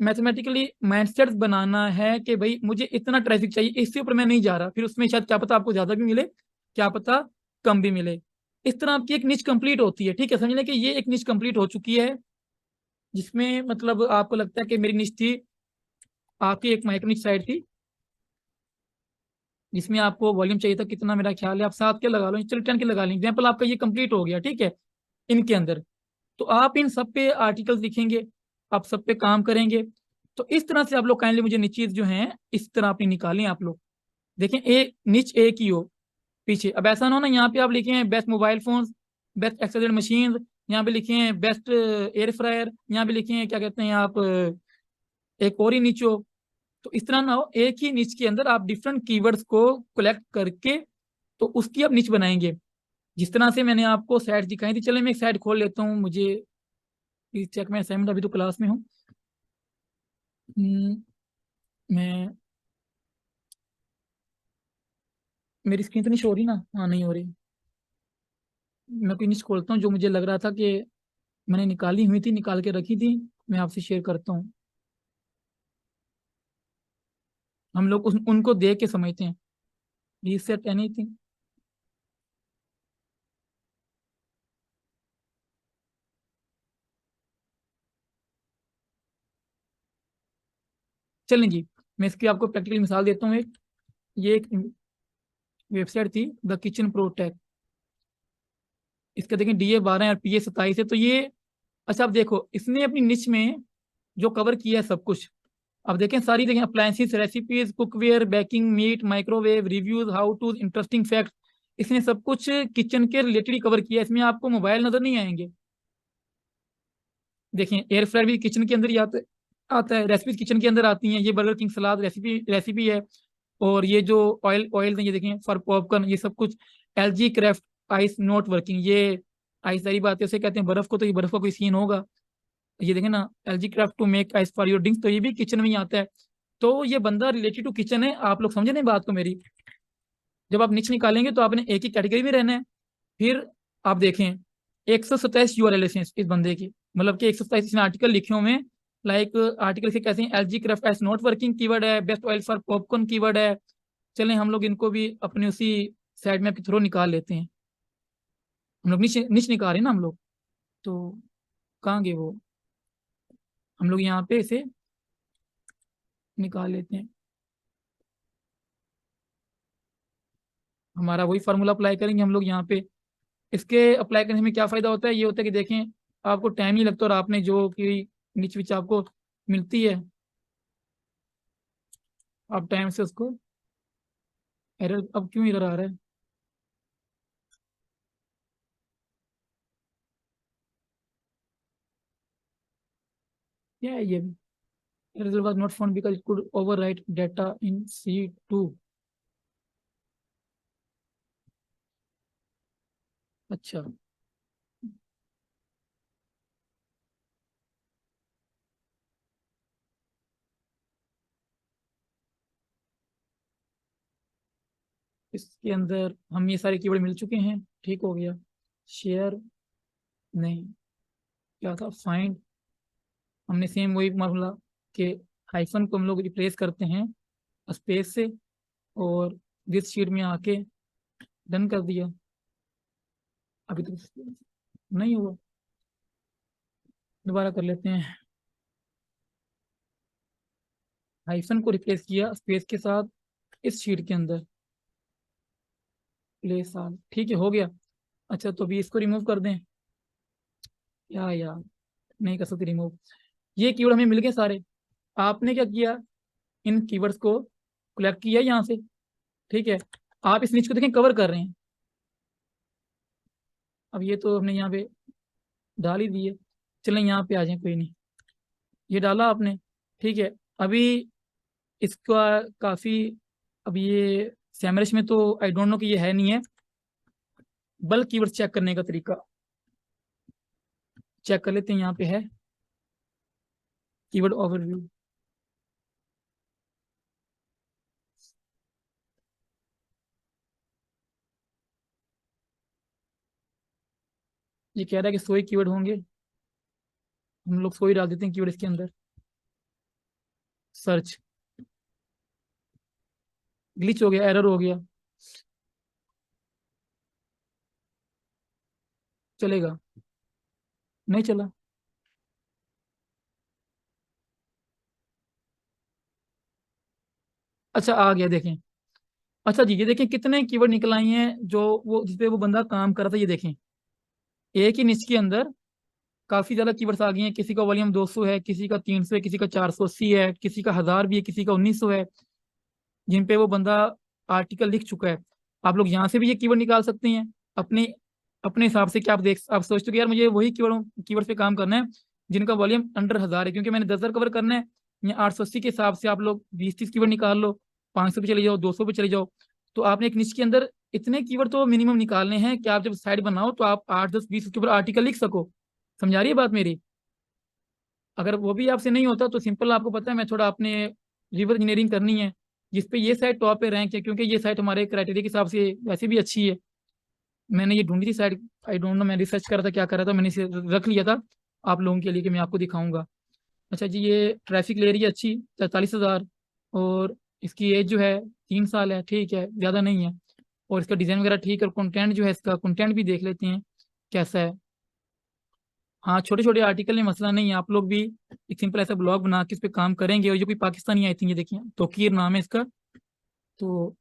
Speaker 1: मैथमेटिकली माइंडसेट बनाना है कि भाई मुझे इतना ट्रैफिक चाहिए, इससे ऊपर मैं नहीं जा रहा। फिर उसमें शायद क्या पता आपको ज्यादा भी मिले, क्या पता कम भी मिले। इस तरह आपकी एक निच कंप्लीट होती है, ठीक है। समझ लें कि ये एक निच कंप्लीट हो चुकी है जिसमें मतलब आपको लगता है कि मेरी निच थी, आपकी एक माइक्रो निच साइड थी जिसमें आपको वॉल्यूम चाहिए था कितना, मेरा ख्याल है आप 7 के लगा लो, चलो 10 के लगा लें। एग्जाम्पल आपका ये कंप्लीट हो गया, ठीक है, इनके अंदर। तो आप इन सब पे आर्टिकल्स लिखेंगे, आप सब पे काम करेंगे। तो इस तरह से आप लोग काइंडली मुझे नीचेज जो हैं इस तरह अपनी निकालें आप लोग। देखें एक निच एक ही हो पीछे। अब ऐसा ना हो ना यहाँ पे आप लिखे हैं best mobile phone, best exercise machine, यहाँ पे लिखे हैं बेस्ट एयर फ्रायर, यहाँ पे लिखे हैं क्या कहते हैं आप एक और ही निच हो। तो इस तरह ना हो, एक ही निच के अंदर आप डिफरेंट कीवर्ड्स को कलेक्ट करके तो उसकी आप निच बनाएंगे। जिस तरह से मैंने आपको साइट दिखाई थी, चले मैं एक साइट खोल लेता हूँ, मुझे प्लीज चेक मैं असाइनमेंट अभी तो क्लास में हूँ। मैं मेरी स्क्रीन तो नहीं शो हो रही ना, हाँ नहीं हो रही। मैं कोई निच खोलता हूँ जो मुझे लग रहा था कि मैंने निकाली हुई थी, निकाल के रखी थी, मैं आपसे शेयर करता हूँ। हम लोग उनको देख के समझते हैं। Reset anything. चलें जी, मैं इसकी आपको प्रैक्टिकल मिसाल देता हूँ एक। ये एक वेबसाइट थी द किचन प्रो टेक। इसका देखें DA 12 और PA 27 है। तो ये, अच्छा आप देखो इसने अपनी निच में जो कवर किया है सब कुछ। अब देखें सारी देखें, appliances, recipes, cookware, baking, meat, microwave, reviews, how to, interesting fact, इसने सब कुछ किचन के रिलेटेड ही कवर किया है। इसमें आपको मोबाइल नजर नहीं आएंगे। देखें एयर फ्रायर भी किचन के अंदर ही आता है, रेसिपीज किचन के अंदर आती हैं। ये बर्गर किंग सलाद रेसिपी रेसिपी है। और ये जो ऑयल ऑयल ये देखें फॉर पॉपकॉर्न, ये सब कुछ। LG craft ice not working, ये आइस सारी बात है, उसे कहते हैं बर्फ को, तो ये बर्फ का कोई सीन होगा। ये देखें ना, LG craft to make ice for your drinks, तो ये भी किचन में ही आता है। तो ये बंदा रिलेटेड टू किचन है। आप लोग समझे नहीं बात को मेरी। जब आप नीचे निकालेंगे तो आपने एक ही कैटेगरी में रहना है। फिर आप देखें 127 URL है इस बंदे की, मतलब कि 127 आर्टिकल लिखे हुए हैं। लाइक आर्टिकल से कैसे LG craft is not working keyword है, best oil for popcorn keyword है। चलें हम लोग इनको भी अपने उसी साइड मैप के थ्रू निकाल लेते हैं। हम लोग नीचे नीचे निकाल रहे हैं ना हम लोग। तो कहाँ गए वो, हम लोग यहाँ पे इसे निकाल लेते हैं। हमारा वही फार्मूला अप्लाई करेंगे हम लोग यहाँ पे। इसके अप्लाई करने में क्या फ़ायदा होता है, ये होता है कि देखें आपको टाइम नहीं लगता, और आपने जो कि नीच विच आपको मिलती है, आप टाइम से उसको। एरर, अब क्यों एरर आ रहा है। क्या है ये, result was not found because it could overwrite data in C2। अच्छा, इसके अंदर हम ये सारे कीवर्ड मिल चुके हैं, ठीक हो गया। शेयर, नहीं, क्या था, फाइंड। हमने सेम वही मामला के हाइफन को हम लोग रिप्लेस करते हैं स्पेस से, और दिस शीट में आके डन कर दिया। अभी तो नहीं हुआ, दोबारा कर लेते हैं। हाइफन को रिप्लेस किया स्पेस के साथ इस शीट के अंदर, प्लेस ऑल, ठीक है हो गया। अच्छा तो अभी इसको रिमूव कर दें, या यार नहीं कर सकते रिमूव। ये कीवर्ड हमें मिल गए सारे। आपने क्या किया, इन कीवर्ड्स को कलेक्ट किया यहाँ से, ठीक है। आप इस नीच को देखें कवर कर रहे हैं। अब ये तो हमने यहाँ पे डाल ही दिए। चलें यहाँ पे आ जाए, कोई नहीं, ये डाला आपने, ठीक है। अभी इसका काफ़ी, अब ये सैमरश में तो आई डोंट नो कि ये है नहीं है। बल्क कीवर्ड चेक करने का तरीका चेक कर लेते हैं, यहाँ पे है कीवर्ड ओवरव्यू। ये कह रहा है कि 100 कीवर्ड होंगे, हम लोग 100 ही डाल देते हैं कीवर्ड इसके अंदर। सर्च, ग्लिच हो गया, एरर हो गया, चलेगा, नहीं चला। अच्छा आ गया, देखें। अच्छा जी, ये देखें कितने कीवर्ड निकल आई हैं जो वो जिस पे वो बंदा काम कर रहा था। ये देखें एक ही निच के अंदर काफी ज्यादा कीवर्ड्स आ गई हैं। किसी का वॉल्यूम 200 है, किसी का 300 है, किसी का 480 है, किसी का 1000 भी है, किसी का 1900 है, जिन पे वो बंदा आर्टिकल लिख चुका है। आप लोग यहाँ से भी ये कीवर्ड निकाल सकते हैं अपने अपने हिसाब से, क्या आप सोचते हो कि यार मुझे वही कीवर्ड पे काम करना है जिनका वॉल्यूम अंडर 1000 है, क्योंकि मैंने 10,000 कवर करना है। या 880 के हिसाब से आप लोग 20-30 कीवर्ड निकाल लो, 500 पे चले जाओ, 200 पे चले जाओ। तो आपने एक निश के अंदर इतने कीवर्ड तो मिनिमम निकालने हैं कि आप जब साइट बनाओ तो आप 8, 10, 20 के ऊपर आर्टिकल लिख सको। समझा रही है बात मेरी? अगर वो भी आपसे नहीं होता तो सिंपल, आपको पता है मैं थोड़ा अपने रिवर्स इंजीनियरिंग करनी है, जिसपे ये साइट टॉप पे रैंक है, क्योंकि ये साइट हमारे क्राइटेरिया के हिसाब से वैसे भी अच्छी है। मैंने ये ढूंढी थी साइट, आई डोंट नो, मैं रिसर्च कर रहा था क्या कर रहा था, मैंने इसे रख लिया था आप लोगों के लिए कि मैं आपको दिखाऊंगा। अच्छा जी, ये ट्रैफिक ले रही है अच्छी, 43,000। और इसकी एज जो है 3 साल है, ठीक है, ज़्यादा नहीं है। और इसका डिज़ाइन वगैरह ठीक है, और कंटेंट जो है, इसका कंटेंट भी देख लेते हैं कैसा है। हाँ, छोटे छोटे आर्टिकल में मसला नहीं है, आप लोग भी एक सिंपल ऐसा ब्लॉग बना के इस पे काम करेंगे। और जो कोई पाकिस्तानी आई थी, ये देखिए, तोकीर नाम है इसका। तो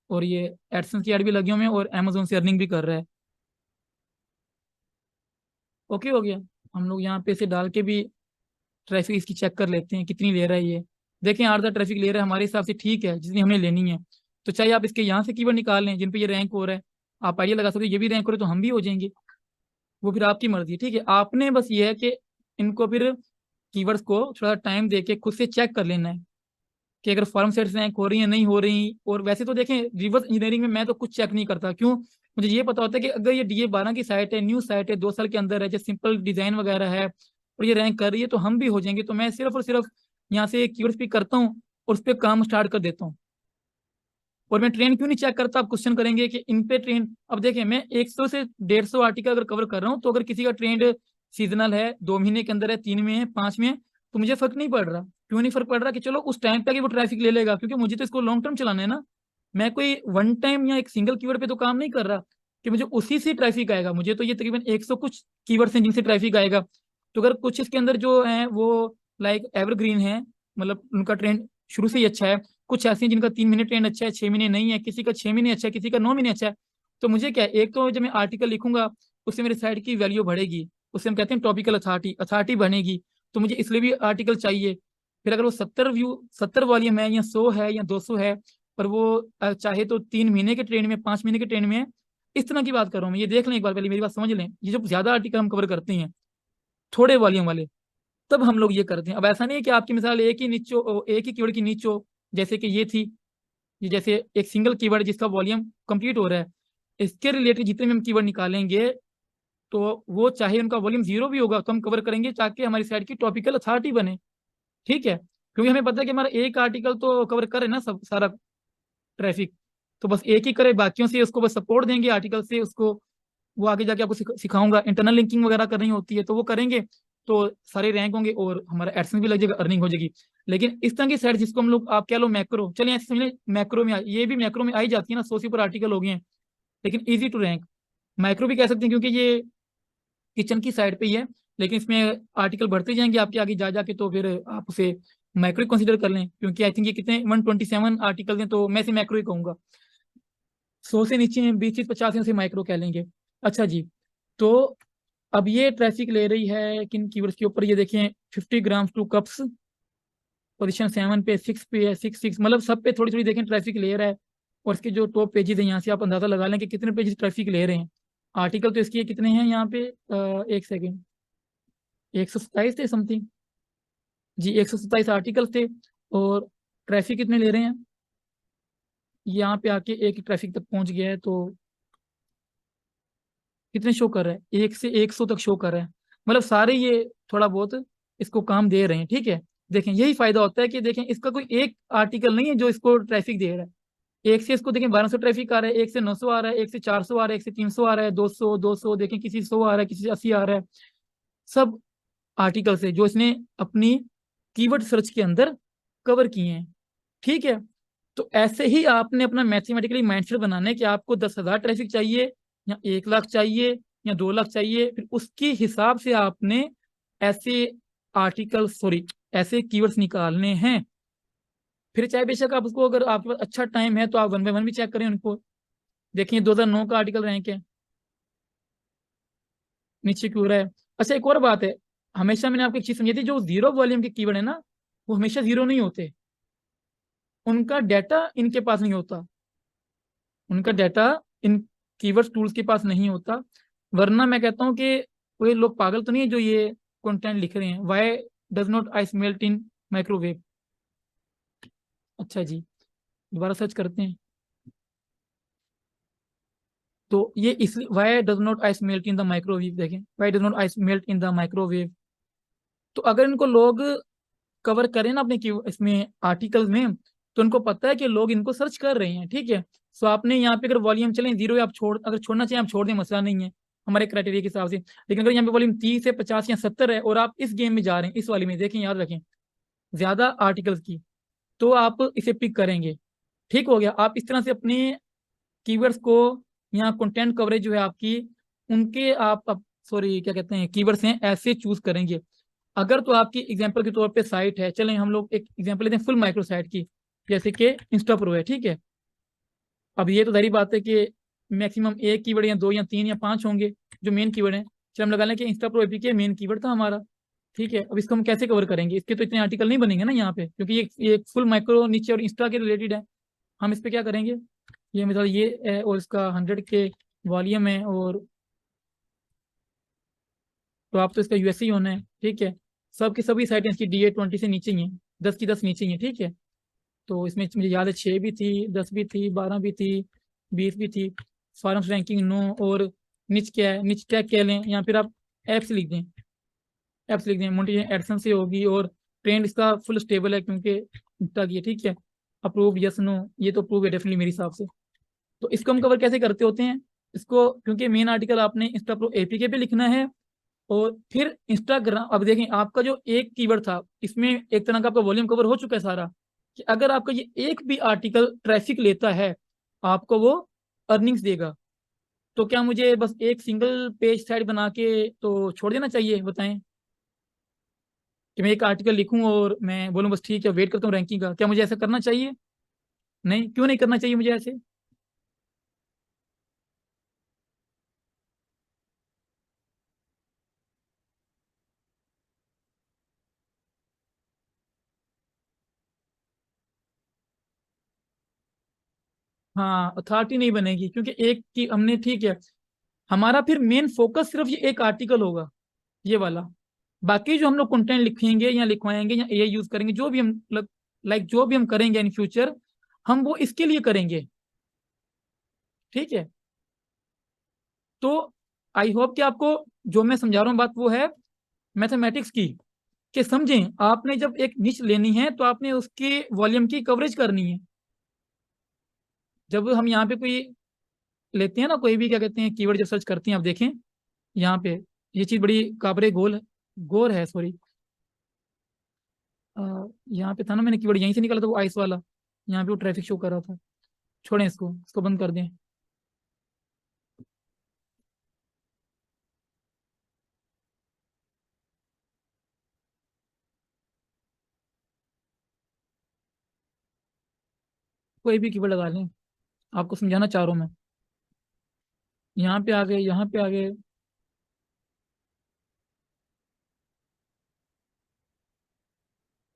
Speaker 1: और ये एडसेंस की ऐड भी लगी हुई है, और अमेजोन से अर्निंग भी कर रहा है। ओके हो गया। हम लोग यहाँ पे इसे डाल के भी ट्रैफिक इसकी चेक कर लेते हैं कितनी ले रहा है ये। देखें, 8,000 ट्रैफिक ले रहा है, हमारे हिसाब से ठीक है जितनी हमें लेनी है। तो चाहे आप इसके यहाँ से कीवर्ड निकाल लें जिन पे ये रैंक हो रहा है, आप आइडिया लगा सकते हो, ये भी रैंक हो रहा है तो हम भी हो जाएंगे। वो फिर आपकी मर्जी है, ठीक है। आपने बस ये है कि इनको फिर कीवर्ड्स को थोड़ा टाइम दे के खुद से चेक कर लेना है कि अगर फॉर्म सेट्स रैंक हो रही है नहीं हो रही। और वैसे तो देखें, रिवर्स इंजीनियरिंग में मैं तो कुछ चेक नहीं करता, क्यों? मुझे ये पता होता है कि अगर ये DA12 की साइट है, न्यू साइट है, 2 साल के अंदर है, जो सिंपल डिजाइन वगैरह है, और ये रैंक कर रही है, तो हम भी हो जाएंगे। तो मैं सिर्फ और सिर्फ यहाँ से कीवर्ड्स पिक करता हूँ और उस पर काम स्टार्ट कर देता हूँ। और मैं ट्रेंड क्यों नहीं चेक करता? आप क्वेश्चन करेंगे कि इन पे ट्रेंड, अब देखें, मैं 100 से 150 आर्टिकल अगर कवर कर रहा हूँ, तो अगर किसी का ट्रेंड सीजनल है, 2 महीने के अंदर है, 3 में है, 5 में है, तो मुझे फर्क नहीं पड़ रहा। क्यों नहीं फर्क पड़ रहा? कि चलो उस टाइम पे वो ट्रैफिक ले लेगा, क्योंकि मुझे तो इसको लॉन्ग टर्म चलाना है ना। मैं कोई वन टाइम या एक सिंगल कीवर्ड पे तो काम नहीं कर रहा कि मुझे उसी से ट्रैफिक आएगा। मुझे तो ये तकरीबन 100 कुछ कीवर्ड्स हैं जिनसे ट्रैफिक आएगा। तो अगर कुछ इसके अंदर जो है वो लाइक एवरग्रीन है, मतलब उनका ट्रेंड शुरू से ही अच्छा है, कुछ ऐसे हैं जिनका 3 महीने ट्रेंड अच्छा है, 6 महीने नहीं है, किसी का 6 महीने अच्छा है, किसी का 9 महीने अच्छा है। तो मुझे क्या है, एक तो जब मैं आर्टिकल लिखूंगा उससे मेरी साइट की वैल्यू बढ़ेगी, उससे हम कहते हैं टॉपिकल अथॉरिटी अथॉरिटी बनेगी। तो मुझे इसलिए भी आर्टिकल चाहिए। फिर अगर वो 70 वॉल्यूम है, या 100 है, या 200 है, पर वो चाहे तो 3 महीने के ट्रेंड में, 5 महीने के ट्रेंड में है, इस तरह की बात कर रहा हूँ मैं। ये देख लें एक बार, पहले मेरी बात समझ लें। ये जब ज्यादा आर्टिकल हम कवर करते हैं, थोड़े वॉल्यूम वाले, तब हम लोग ये करते हैं। अब ऐसा नहीं है कि आपकी मिसाल एक ही कीवर्ड की नीचो, जैसे कि ये थी, ये जैसे एक सिंगल कीवर्ड जिसका वॉल्यूम कंप्लीट हो रहा है, इसके रिलेटेड जितने भी हम कीवर्ड निकालेंगे, तो वो चाहे उनका वॉल्यूम 0 भी होगा तो हम कवर करेंगे, ताकि हमारी साइट की टॉपिकल अथॉरिटी बने। ठीक है, क्योंकि हमें पता है कि हमारा एक आर्टिकल तो कवर करे ना सब सारा ट्रैफिक, तो बस एक ही करे, बाकियों से उसको बस सपोर्ट देंगे आर्टिकल से उसको। वो आगे जाके आपको सिखाऊंगा, इंटरनल लिंकिंग वगैरह करनी होती है, तो वो करेंगे तो सारे रैंक होंगे और हमारा एडसेंस भी लग जाएगा, अर्निंग हो जाएगी। लेकिन इस तरह की साइट जिसको हम लोग, आप कह लो मैक्रो, चलिए ऐसे समझ लें मैक्रो में ये भी मैक्रो में आई जाती है ना, 100 से ऊपर आर्टिकल हो गए हैं, लेकिन इजी टू रैंक माइक्रो भी कह सकते हैं, क्योंकि ये किचन की साइड पे ही है। लेकिन इसमें आर्टिकल बढ़ते जाएंगे आपके आगे जा जाके, तो फिर आप उसे मैक्रो ही कंसिडर कर लें, क्योंकि आई थिंक ये कितने 127 आर्टिकल हैं, तो मैं से मैक्रो ही कहूंगा। 100 से नीचे हैं, 20 से 50 हैं, उसे माइक्रो कह लेंगे। अच्छा जी, तो अब ये ट्रैफिक ले रही है किन कीवर्ड्स के ऊपर, ये देखें, 50 ग्राम टू कप्स, पोजीशन 7 पे, 6 पे है, 6 मतलब सब पे थोड़ी थोड़ी देखें ट्रैफिक ले रहा है। और इसके जो टॉप पेजेस हैं, यहाँ से आप अंदाजा लगा लें कि कितने पेजेस ट्रैफिक ले रहे हैं। आर्टिकल तो इसके कितने हैं यहाँ पे, एक सेकेंड, 127 थे समथिंग। जी, 127 आर्टिकल थे। और ट्रैफिक कितने ले रहे हैं, यहाँ पे आके एक ट्रैफिक तक पहुंच गया है, तो कितने शो कर रहा है, 1 से 100 तक शो कर रहा है। मतलब सारे ये थोड़ा बहुत इसको काम दे रहे हैं, ठीक है। देखें, यही फायदा होता है कि देखें, इसका कोई एक आर्टिकल नहीं है जो इसको ट्रैफिक दे रहा है। एक से इसको देखें 1200 ट्रैफिक आ रहा है, एक से 900 आ रहा है, एक से 400 आ रहा है, एक से 300 आ रहा है, 200 देखें, किसी 100 आ रहा है, किसी से 80 आ रहा है। सब आर्टिकल से जो इसने अपनी कीवर्ड सर्च के अंदर कवर किए हैं, ठीक है। तो ऐसे ही आपने अपना मैथमेटिकली माइंडसेट बनाना है कि आपको 10,000 ट्रैफिक चाहिए, या 1 लाख चाहिए, या 2 लाख चाहिए। फिर उसके हिसाब से आपने ऐसे आर्टिकल, सॉरी, ऐसे कीवर्ड्स निकालने हैं। फिर चाहे बेशक आप उसको, अगर आपके पास अच्छा टाइम है तो आप 1 बाय 1 भी चेक करें उनको। देखिए, 2009 का आर्टिकल रैंक है, नीचे क्यों रहा है। अच्छा, एक और बात है, हमेशा मैंने आपको एक चीज समझी थी, जो 0 वॉल्यूम के कीवर्ड है ना, वो हमेशा 0 नहीं होते। उनका डाटा इनके पास नहीं होता, उनका डाटा इन कीवर्ड्स टूल्स के पास नहीं होता। वरना मैं कहता हूँ कि कोई लोग पागल तो नहीं है जो ये कंटेंट लिख रहे हैं, why does not ice melt in microwave. अच्छा जी, दोबारा सर्च करते हैं। तो ये इसलिए why does not ice melt in the microwave, देखें why does not ice melt in the microwave. तो अगर इनको लोग कवर करें ना अपने इसमें आर्टिकल्स में, तो उनको पता है कि लोग इनको सर्च कर रहे हैं, ठीक है। सो आपने यहाँ पे अगर वॉल्यूम चलें 0 आप छोड़, अगर छोड़ना चाहिए आप छोड़ दें, मसला नहीं है हमारे क्राइटेरिया के हिसाब से। लेकिन अगर यहाँ पे वॉल्यूम 30 से 50 या 70 है और आप इस गेम में जा रहे हैं, इस वाली में देखें, याद रखें ज्यादा आर्टिकल्स की, तो आप इसे पिक करेंगे। ठीक हो गया। आप इस तरह से अपने कीवर्ड्स को, यहाँ कंटेंट कवरेज जो है आपकी, उनके आप सॉरी क्या कहते हैं कीवर्ड्स हैं, ऐसे चूज करेंगे। अगर तो आपकी एग्जांपल के तौर पे साइट है, चलें हम लोग एक एग्जांपल लेते हैं फुल माइक्रो साइट की, जैसे कि इंस्टा प्रो है, ठीक है। अब ये तो जाहिर बात है कि मैक्सिमम एक कीवर्ड या दो या तीन या पांच होंगे जो मेन कीवर्ड हैं। चलो हम लगा लें कि Insta pro APK main keyword था हमारा, ठीक है। अब इसको हम कैसे कवर करेंगे, इसके तो इतने आर्टिकल नहीं बनेंगे ना यहाँ पे, क्योंकि ये फुल माइक्रो नीचे और इंस्टा के रिलेटेड है। हम इस पे क्या करेंगे, ये मतलब ये है और इसका 100 के वॉल्यूम है, और तो आप तो इसका यूएससी होना है, ठीक है। सबकी सभी साइटें इसकी DA20 से नीचे ही हैं, 10 की 10 नीचे ही हैं, ठीक है। तो इसमें मुझे याद है 6 भी थी, 10 भी थी, 12 भी थी, 20 भी थी। फॉर्म्स रैंकिंग नो, और निच क्या है, निच टैग कह लें, या फिर आप एप्स लिख दें, एप्स लिख दें, मोनेटाइजेशन एडसन से होगी, और ट्रेंड इसका फुल स्टेबल है क्योंकि इंस्टा की है, ठीक है। अप्रूव यस नो, ये तो अप्रूव है डेफिनेटली मेरे हिसाब से। तो इसको हम कवर कैसे करते होते हैं, इसको क्योंकि मेन आर्टिकल आपने इंस्टा प्रो एपीके पे लिखना है, और फिर इंस्टाग्राम, अब देखें आपका जो एक कीवर्ड था इसमें एक तरह का आपका वॉल्यूम कवर हो चुका है सारा, कि अगर आपका ये एक भी आर्टिकल ट्रैफिक लेता है आपको वो अर्निंग्स देगा। तो क्या मुझे बस एक सिंगल पेज साइट बना के तो छोड़ देना चाहिए, बताएं। कि मैं एक आर्टिकल लिखूं और मैं बोलूं बस ठीक है वेट करता हूँ रैंकिंग का, क्या मुझे ऐसा करना चाहिए? नहीं, क्यों नहीं करना चाहिए मुझे ऐसे? हाँ, अथॉरिटी नहीं बनेगी क्योंकि एक की हमने, ठीक है। हमारा फिर मेन फोकस सिर्फ ये एक आर्टिकल होगा, ये वाला। बाकी जो हम लोग कंटेंट लिखेंगे या लिखवाएंगे या एआई यूज करेंगे, जो भी हम लाइक जो भी हम करेंगे इन फ्यूचर, हम वो इसके लिए करेंगे, ठीक है। तो आई होप कि आपको जो मैं समझा रहा हूँ बात वो है मैथमेटिक्स की, कि समझें आपने जब एक निश लेनी है तो आपने उसके वॉल्यूम की कवरेज करनी है। जब हम यहाँ पे कोई लेते हैं ना, कोई भी क्या कहते हैं कीवर्ड जब सर्च करते हैं, आप देखें यहाँ पे ये चीज बड़ी काबरे गौर है, सॉरी। यहाँ पे था ना, मैंने कीवर्ड यहीं से निकाला था वो आइस वाला, यहाँ पे वो ट्रैफिक शो कर रहा था। छोड़ें इसको बंद कर दें। कोई भी कीवर्ड लगा लें, आपको समझाना चाह रहा हूँ मैं। यहाँ पे आ गए, यहाँ पे आ गए।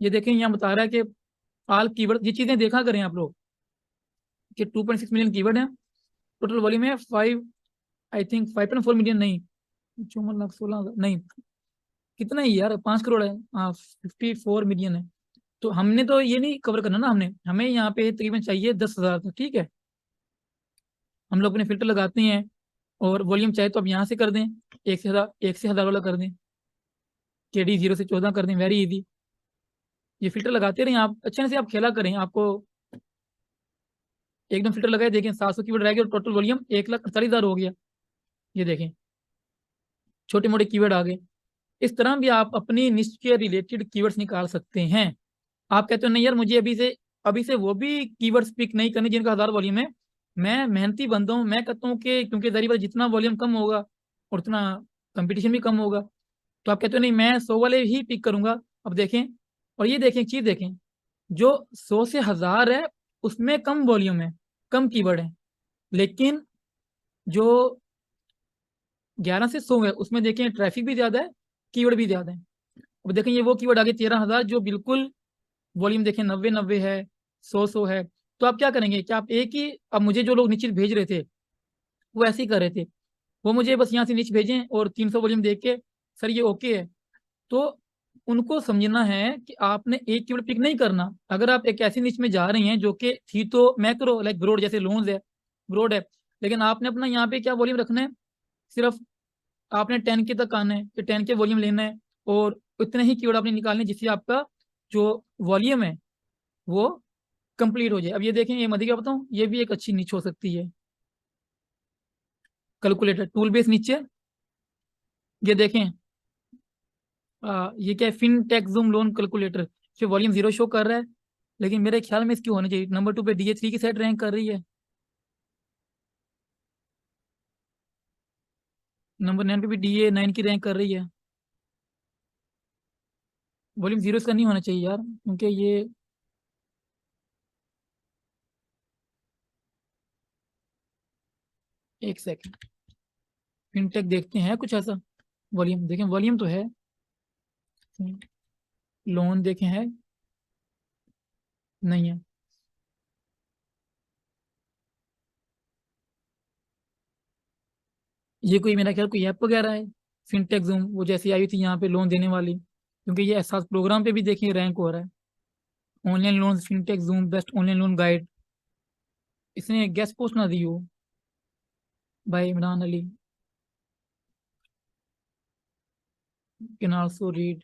Speaker 1: ये देखें यहाँ बता रहा है कि ऑल कीवर्ड, ये चीजें देखा करें आप लोग, कि 2.6 मिलियन कीवर्ड है, टोटल वॉल्यूम है 5, आई थिंक 5.4 मिलियन, नहीं 54 लाख 16 नहीं, कितना ही यार, 5 करोड़ है, हाँ 54 मिलियन है। तो हमने तो ये नहीं कवर करना ना, हमें यहाँ पे तकरीबन चाहिए 10,000 तक, ठीक है। हम लोग अपने फिल्टर लगाते हैं, और वॉल्यूम चाहे तो आप यहाँ से कर दें, एक से हजार वाला कर दें, KD 0 से 14 कर दें, वेरी इजी। ये फिल्टर लगाते रहें आप, अच्छे से आप खेला करें, आपको एकदम फिल्टर लगाए देखें 700 कीवर्ड रह गए और टोटल वॉल्यूम 1,48,000 हो गया। ये देखें छोटे मोटे कीवर्ड आ गए। इस तरह भी आप अपनी निश के रिलेटेड कीवर्ड्स निकाल सकते हैं। आप कहते हो नहीं यार मुझे अभी से वो भी कीवर्ड्स पिक नहीं करने जिनका 1000 वॉल्यूम है। मैं मेहनती बंदा हूँ, मैं कहता हूँ कि क्योंकि जाहिर बात है, जितना वॉल्यूम कम होगा और उतना कंपटीशन भी कम होगा। तो आप कहते हो नहीं मैं 100 वाले ही पिक करूंगा। अब देखें, और ये देखें, एक चीज देखें, जो 100 से 1000 है उसमें कम वॉल्यूम है, कम कीवर्ड है। लेकिन जो 11 से 100 है उसमें देखें ट्रैफिक भी ज्यादा है, कीवर्ड भी ज्यादा है। अब देखें ये वो कीवर्ड आगे 13,000 जो बिल्कुल वॉल्यूम देखें 90-90 है, 100-100 है। तो आप क्या करेंगे, क्या आप एक ही, अब मुझे जो लोग नीचे भेज रहे थे वो ऐसे ही कर रहे थे। वो मुझे बस यहाँ से नीचे भेजें और 300 वॉल्यूम देख के सर ये ओके है। तो उनको समझना है कि आपने एक कीवर्ड पिक नहीं करना। अगर आप एक ऐसी निच में जा रही हैं जो कि थी तो मैक्रो लाइक ब्रॉड, जैसे लोन्स है, ब्रॉड है, लेकिन आपने अपना यहाँ पे क्या वॉल्यूम रखना है, सिर्फ आपने 10 के तक आना है, तो 10 के वॉल्यूम लेना है और उतने ही कीवर्ड आपने निकालने जिससे आपका जो वॉल्यूम है वो कंप्लीट हो जाए। अब ये देखें, ये मध्य क्या बताऊँ, ये भी एक अच्छी निच हो सकती है। कैलकुलेटर टूल बेस नीचे, ये देखें, ये क्या है, fintech zoom loan calculator, जो वॉल्यूम 0 शो कर रहा है, लेकिन मेरे ख्याल में इसकी होनी चाहिए नंबर 2 पे, DA3 की साइड रैंक कर रही है, नंबर 9 पे भी DA9 की रैंक कर रही है। वॉल्यूम 0 इसका नहीं होना चाहिए यार, क्योंकि ये एक सेकंड, फिनटेक देखते हैं कुछ ऐसा। वॉल्यूम देखें, वॉल्यूम तो है, लोन देखें है, नहीं है। ये कोई मेरा ख्याल कोई ऐप वगैरह है, फिनटेक जूम, वो जैसी आई थी यहाँ पे लोन देने वाली, क्योंकि ये एहसास प्रोग्राम पे भी देखिए रैंक हो रहा है। Online loan fintech zoom best online loan guide, इसने गेस्ट पोस्ट ना दी हो भाई Imran Ali, can also read.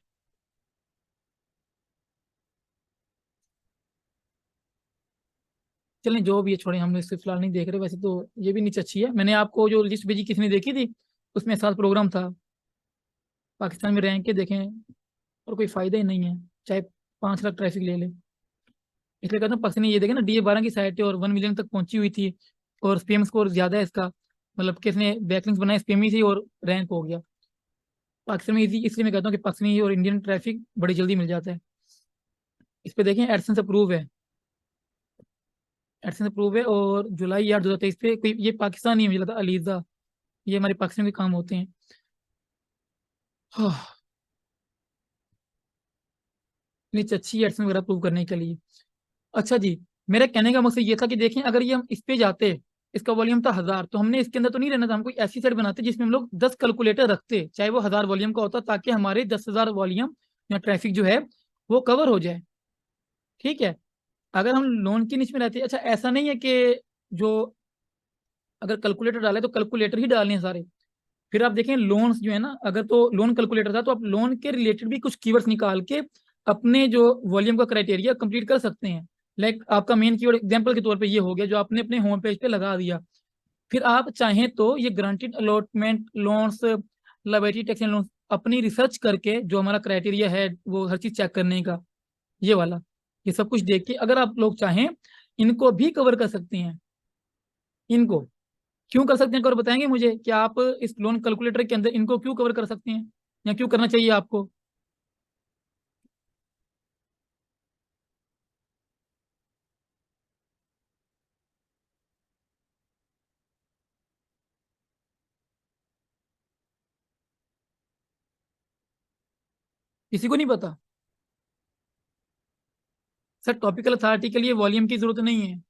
Speaker 1: चलें जो भी है छोड़ें, हम इससे फिलहाल नहीं देख रहे। वैसे तो ये भी नीचे अच्छी है। मैंने आपको जो लिस्ट भेजी किसने देखी थी, उसमें साथ प्रोग्राम था, पाकिस्तान में रैंक के देखें और कोई फायदा ही नहीं है, चाहे 5 लाख ट्रैफिक ले ले। इसलिए कहता हूँ पाकिस्तान ने ये देखे ना, DA12 की साइट है और 1 मिलियन तक पहुंची हुई थी, और स्पेम स्कोर ज्यादा है इसका, मतलब कि इसने बैकलिंक्स बनाए स्पेमी से और रैंक हो गया पाकिस्तान में इजी। इसलिए मैं कहता हूँ कि पाकिस्तानी और इंडियन ट्रैफिक बड़ी जल्दी मिल जाता है। इस पे देखें एडसेंस अप्रूव है, एडसेंस अप्रूव है, और जुलाई यार 2023 पे कोई, ये पाकिस्तानी है मुझे लगता है, अलीजा, ये हमारे पाकिस्तान के काम होते हैं। हाँ, नीचे अच्छी एडसेंस वगैरह अप्रूव करने के लिए। अच्छा जी, मेरा कहने का मकसद ये था कि देखें, अगर ये हम इस पे जाते, इसका वॉल्यूम था 1000, तो हमने इसके अंदर तो नहीं रहना था, हम कोई ऐसी साइट बनाते जिसमें हम लोग 10 कैलकुलेटर रखते, चाहे वो 1000 वॉल्यूम का होता, ताकि हमारे 10,000 वॉल्यूम या ट्रैफिक जो है वो कवर हो जाए। ठीक है, अगर हम लोन की निच में रहते, अच्छा ऐसा नहीं है कि जो अगर कैलकुलेटर डाले तो कैलकुलेटर ही डालने हैं सारे। फिर आप देखें लोन्स जो है ना, अगर तो लोन कैलकुलेटर था तो आप लोन के रिलेटेड भी कुछ कीवर्ड्स निकाल के अपने जो वॉल्यूम का क्राइटेरिया कंप्लीट कर सकते हैं। लाइक आपका मेन कीवर्ड एग्जांपल के तौर पे ये हो गया जो आपने अपने होम पेज पे लगा दिया। फिर आप चाहें तो ये granted allotment loans, liability tax and loans, अपनी रिसर्च करके जो हमारा क्राइटेरिया है वो हर चीज चेक करने का, ये वाला, ये सब कुछ देख के अगर आप लोग चाहें इनको भी कवर कर सकते हैं। इनको क्यों कर सकते हैं, कवर बताएंगे मुझे कि आप इस लोन कैलकुलेटर के अंदर इनको क्यों कवर कर सकते हैं या क्यों करना चाहिए आपको। किसी को नहीं पता। सर टॉपिकल अथॉरिटी के लिए वॉल्यूम की जरूरत नहीं है।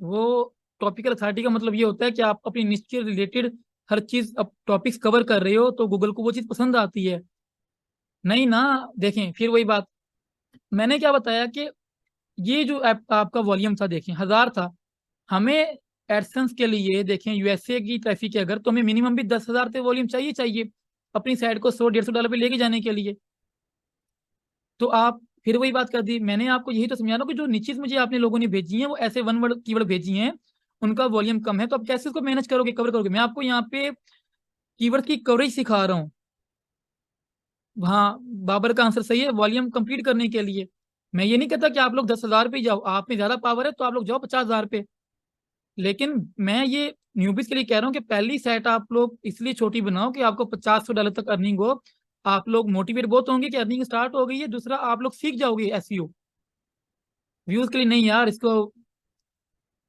Speaker 1: वो टॉपिकल अथॉरिटी का मतलब ये होता है कि आप अपनी निश्चित से रिलेटेड हर चीज, अब टॉपिक्स कवर कर रहे हो तो गूगल को वो चीज पसंद आती है। नहीं ना, देखें फिर वही बात, मैंने क्या बताया कि ये जो आपका वॉल्यूम था देखें 1000 था, हमें एडसेंस के लिए देखें यूएसए की ट्रैफिक है अगर, तो हमें मिनिमम भी 10,000 पे वॉल्यूम चाहिए चाहिए अपनी साइड को 100-150 डॉलर पे लेके जाने के लिए। तो आप फिर वही बात कर दी, मैंने आपको यही तो समझा रहा हूँ कि जो निश्चित मुझे आपने लोगों ने भेजी हैं वो ऐसे वन वर्ड कीवर्ड भेजी हैं, उनका वॉल्यूम कम है, तो आप कैसे उसको मैनेज करोगे, कवर करोगे। मैं आपको यहाँ पे कीवर्ड की कवरेज सिखा रहा हूँ। हाँ, बाबर का आंसर सही है, वॉल्यूम कंप्लीट करने के लिए। मैं ये नहीं कहता कि आप लोग 10,000 पे ही जाओ, आप में ज्यादा पावर है तो आप लोग जाओ 50,000 पे, लेकिन मैं ये न्यूबीज के लिए कह रहा हूँ कि पहली सेट आप लोग इसलिए छोटी बनाओ कि आपको 50-100 डॉलर तक अर्निंग हो। आप लोग मोटिवेट बहुत होंगे कि अर्निंग स्टार्ट हो गई है, दूसरा आप लोग सीख जाओगे एसईओ। व्यूज के लिए नहीं यार, इसको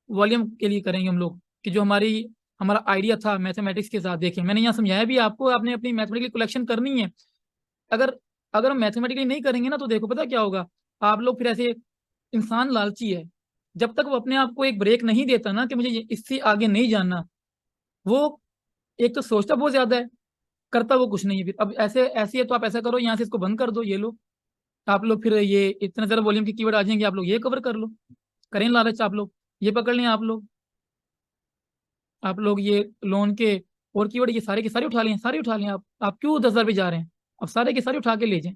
Speaker 1: वॉल्यूम के लिए करेंगे हम लोग, कि जो हमारा आइडिया था मैथमेटिक्स के साथ, देखिए मैंने यहाँ समझाया भी आपको, आपने अपनी मैथमेटिकल कलेक्शन करनी है। अगर अगर हम मैथमेटिकली नहीं करेंगे ना तो देखो पता क्या होगा, आप लोग फिर ऐसे, इंसान लालची है, जब तक वो अपने आप को एक ब्रेक नहीं देता ना कि मुझे इससे आगे नहीं जानना, वो एक तो सोचता बहुत ज्यादा है, करता वो कुछ नहीं है। फिर अब ऐसे ऐसी है तो आप ऐसा करो, यहाँ से इसको बंद कर दो, ये लो आप लोग, फिर ये इतना ज्यादा वॉल्यूम के कीवर्ड आ जाएंगे, आप लोग ये कवर कर लो, करें लालच आप लोग, ये पकड़ लें आप लोग ये लोन के और कीवर्ड ये सारे के सारे उठा लें, सारे उठा लें। आप क्यों 10,000 पे जा रहे हैं? अब सारे के सारे उठा के ले जाएं।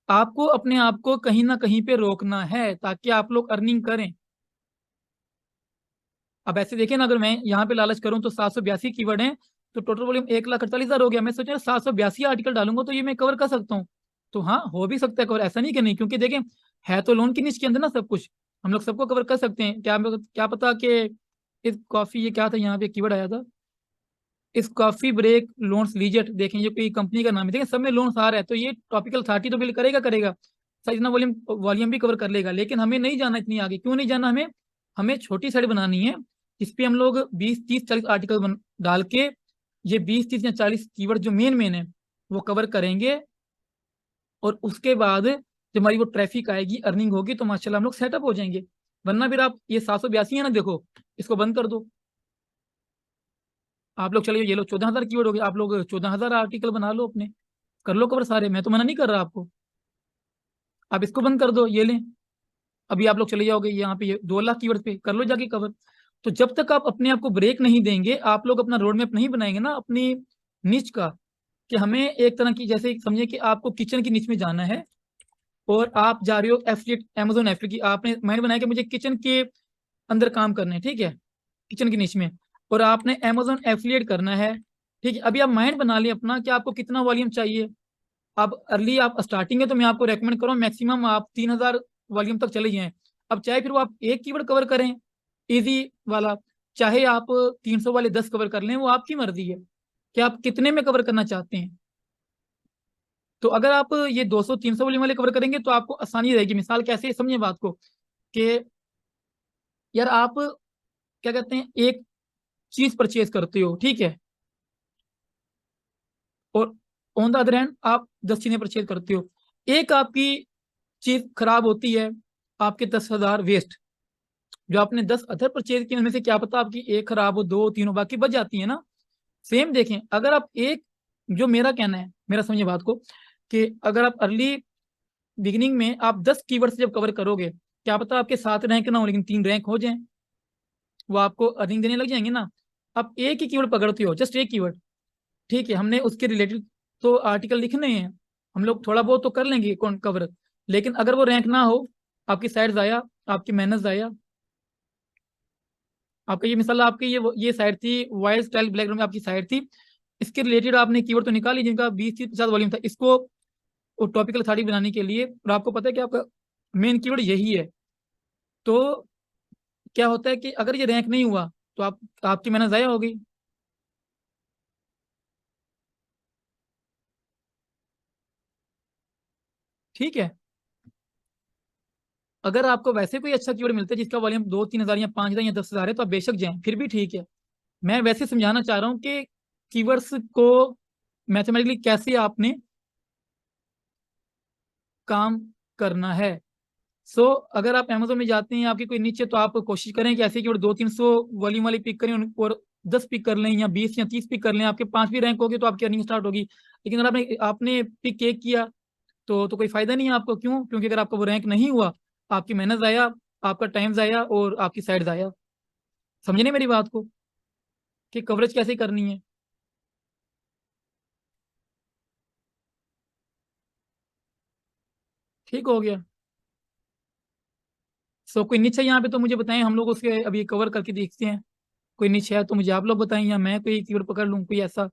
Speaker 1: आपको अपने आप को कहीं ना कहीं पे रोकना है ताकि आप लोग अर्निंग करें। अब ऐसे देखें ना, अगर मैं यहाँ पे लालच करूँ तो 782 कीवर्ड हैं, तो टोटल वॉल्यूम 1,48,000 हो गया। मैं सोच रहा 782 आर्टिकल डालूंगा तो ये मैं कवर कर सकता हूँ। तो हाँ, हो भी सकता है कवर, ऐसा नहीं कि नहीं, क्योंकि देखें है तो लोन की निच के अंदर ना सब कुछ, हम लोग सबको कवर कर सकते हैं। क्या पता कि इस कॉफी, ये क्या था यहाँ पे कीवर्ड आया था, इस कॉफी ब्रेक लोन्स लीजेट, देखें ये कोई कंपनी का नाम है, देखें सब में लोन्स आ रहा है, तो ये टॉपिकल 30 तो बिल करेगा सर, इतना वॉल्यूम वॉल्यूम भी कवर कर लेगा। लेकिन हमें नहीं जाना इतनी आगे, क्यों नहीं जाना हमें? हमें छोटी साइड बनानी है, जिसपे हम लोग 20, 30, 40 आर्टिकल डाल के ये 20, 30 या 40 कीवर्ड जो मेन मेन है वो कवर करेंगे। और उसके बाद जब हमारी वो ट्रैफिक आएगी, अर्निंग होगी, तो माशाल्लाह हम लोग सेटअप हो जाएंगे। वरना फिर आप ये 782 है ना, देखो इसको बंद कर दो। आप लोग चलिए, ये लो 14,000 कीवर्ड हो गए, आप लोग 14,000 आर्टिकल बना लो अपने, कर लो कवर सारे, मैं तो मना नहीं कर रहा आपको। आप इसको बंद कर दो, ये लें। अभी आप लोग चले जाओगे यहाँ पे, ये 2 लाख कीवर्ड पे कर लो जाके कवर। तो जब तक आप अपने आप को ब्रेक नहीं देंगे, आप लोग अपना रोड मैप नहीं बनाएंगे ना अपनी निच का, कि हमें एक तरह की, जैसे समझिए कि आपको किचन की निच में जाना है और आप जा रहे हो एफिलिएट, अमेजोन एफिलिएट की आपने माइंड बनाया कि मुझे किचन के अंदर काम करना है, ठीक है, किचन की निच में, और आपने अमेजोन एफिलिएट करना है, ठीक है। अभी आप माइंड बना लिया अपना कि आपको कितना वॉल्यूम चाहिए। अब अर्ली आप स्टार्टिंग है तो मैं आपको रेकमेंड करूँ मैक्सिमम आप 3,000 वॉल्यूम तक चले जाएं। अब चाहे फिर वो आप एक कीवर्ड कवर करें इजी वाला, चाहे आप 300 वाले 10 कवर कर लें, वो आपकी मर्जी है कि आप कितने में कवर करना चाहते हैं। तो अगर आप ये 200, 300 वॉल्यूम वाले कवर करेंगे तो आपको आसानी रहेगी। मिसाल कैसे, समझिए बात को, कि यार आप क्या कहते हैं, एक चीज परचेज करते हो, ठीक है, और ऑन द अदर हैंड आप 10 चीजें परचेज करते हो, एक आपकी चीज खराब होती है, आपके 10,000 वेस्ट। जो आपने 10 अदर परचेज किए उनमें से क्या पता आपकी एक खराब हो, दो तीनों बाकी बच जाती है ना। सेम देखें, अगर आप एक, जो मेरा कहना है, मेरा समझिए बात को, कि अगर आप अर्ली बिगिनिंग में आप 10 कीवर्ड से जब कवर करोगे, क्या पता आपके 7 रैंक ना हो लेकिन 3 रैंक हो जाए, वो आपको अर्निंग देने लग जाएंगे ना। आप एक ही कीवर्ड पकड़ते हो, जस्ट एक कीवर्ड, ठीक है, हमने उसके रिलेटेड तो आर्टिकल लिखने हैं, हम लोग थोड़ा बहुत तो कर लेंगे कौन कवर, लेकिन अगर वो रैंक ना हो, आपकी साइड जाया, आपकी मेहनत जाया। आपका ये मिसाल, आपकी ये साइड थी वाइल्ड स्टाइल ब्लैक में, आपकी साइड थी, इसके रिलेटेड आपने कीवर्ड तो निकाली जिनका 20, 30, 50 वॉल्यूम था, इसको टॉपिकल अथॉरिटी बनाने के लिए, और आपको पता है कि आपका मेन कीवर्ड यही है। तो क्या होता है कि अगर ये रैंक नहीं हुआ तो आपकी मेहनत जाया हो गई। ठीक है, अगर आपको वैसे कोई अच्छा कीवर्ड मिलता है जिसका वॉल्यूम 2, 3 हजार या 5 हजार या 10 हजार है, तो आप बेशक जाएं, फिर भी ठीक है। मैं वैसे समझाना चाह रहा हूँ कि कीवर्ड्स को मैथमेटिकली कैसे आपने काम करना है। अगर आप अमेजोन में जाते हैं, आपकी कोई नीचे, तो आप कोशिश करें कि ऐसे कीवर्ड 200, 300 वॉल्यूम वाली पिक करें, और 10 पिक कर लें या 20 या 30 पिक कर लें, आपके 5 भी रैंक होगी तो आपकी अर्निंग स्टार्ट होगी। लेकिन अगर आपने आपने पिक एक किया तो कोई फायदा नहीं है आपको, क्यों? क्योंकि अगर आपका वो रैंक नहीं हुआ, आपकी मेहनत जाया, आपका टाइम जाया और आपकी साइड जाया। समझे नहीं मेरी बात को, कि कवरेज कैसे करनी है। ठीक हो गया। कोई नीचे यहाँ पे तो मुझे बताएं, हम लोग उसके अभी कवर करके देखते हैं। कोई नीचे है तो मुझे आप लोग बताएं, या मैं कोई कीवर्ड पकड़ लूँ कोई ऐसा।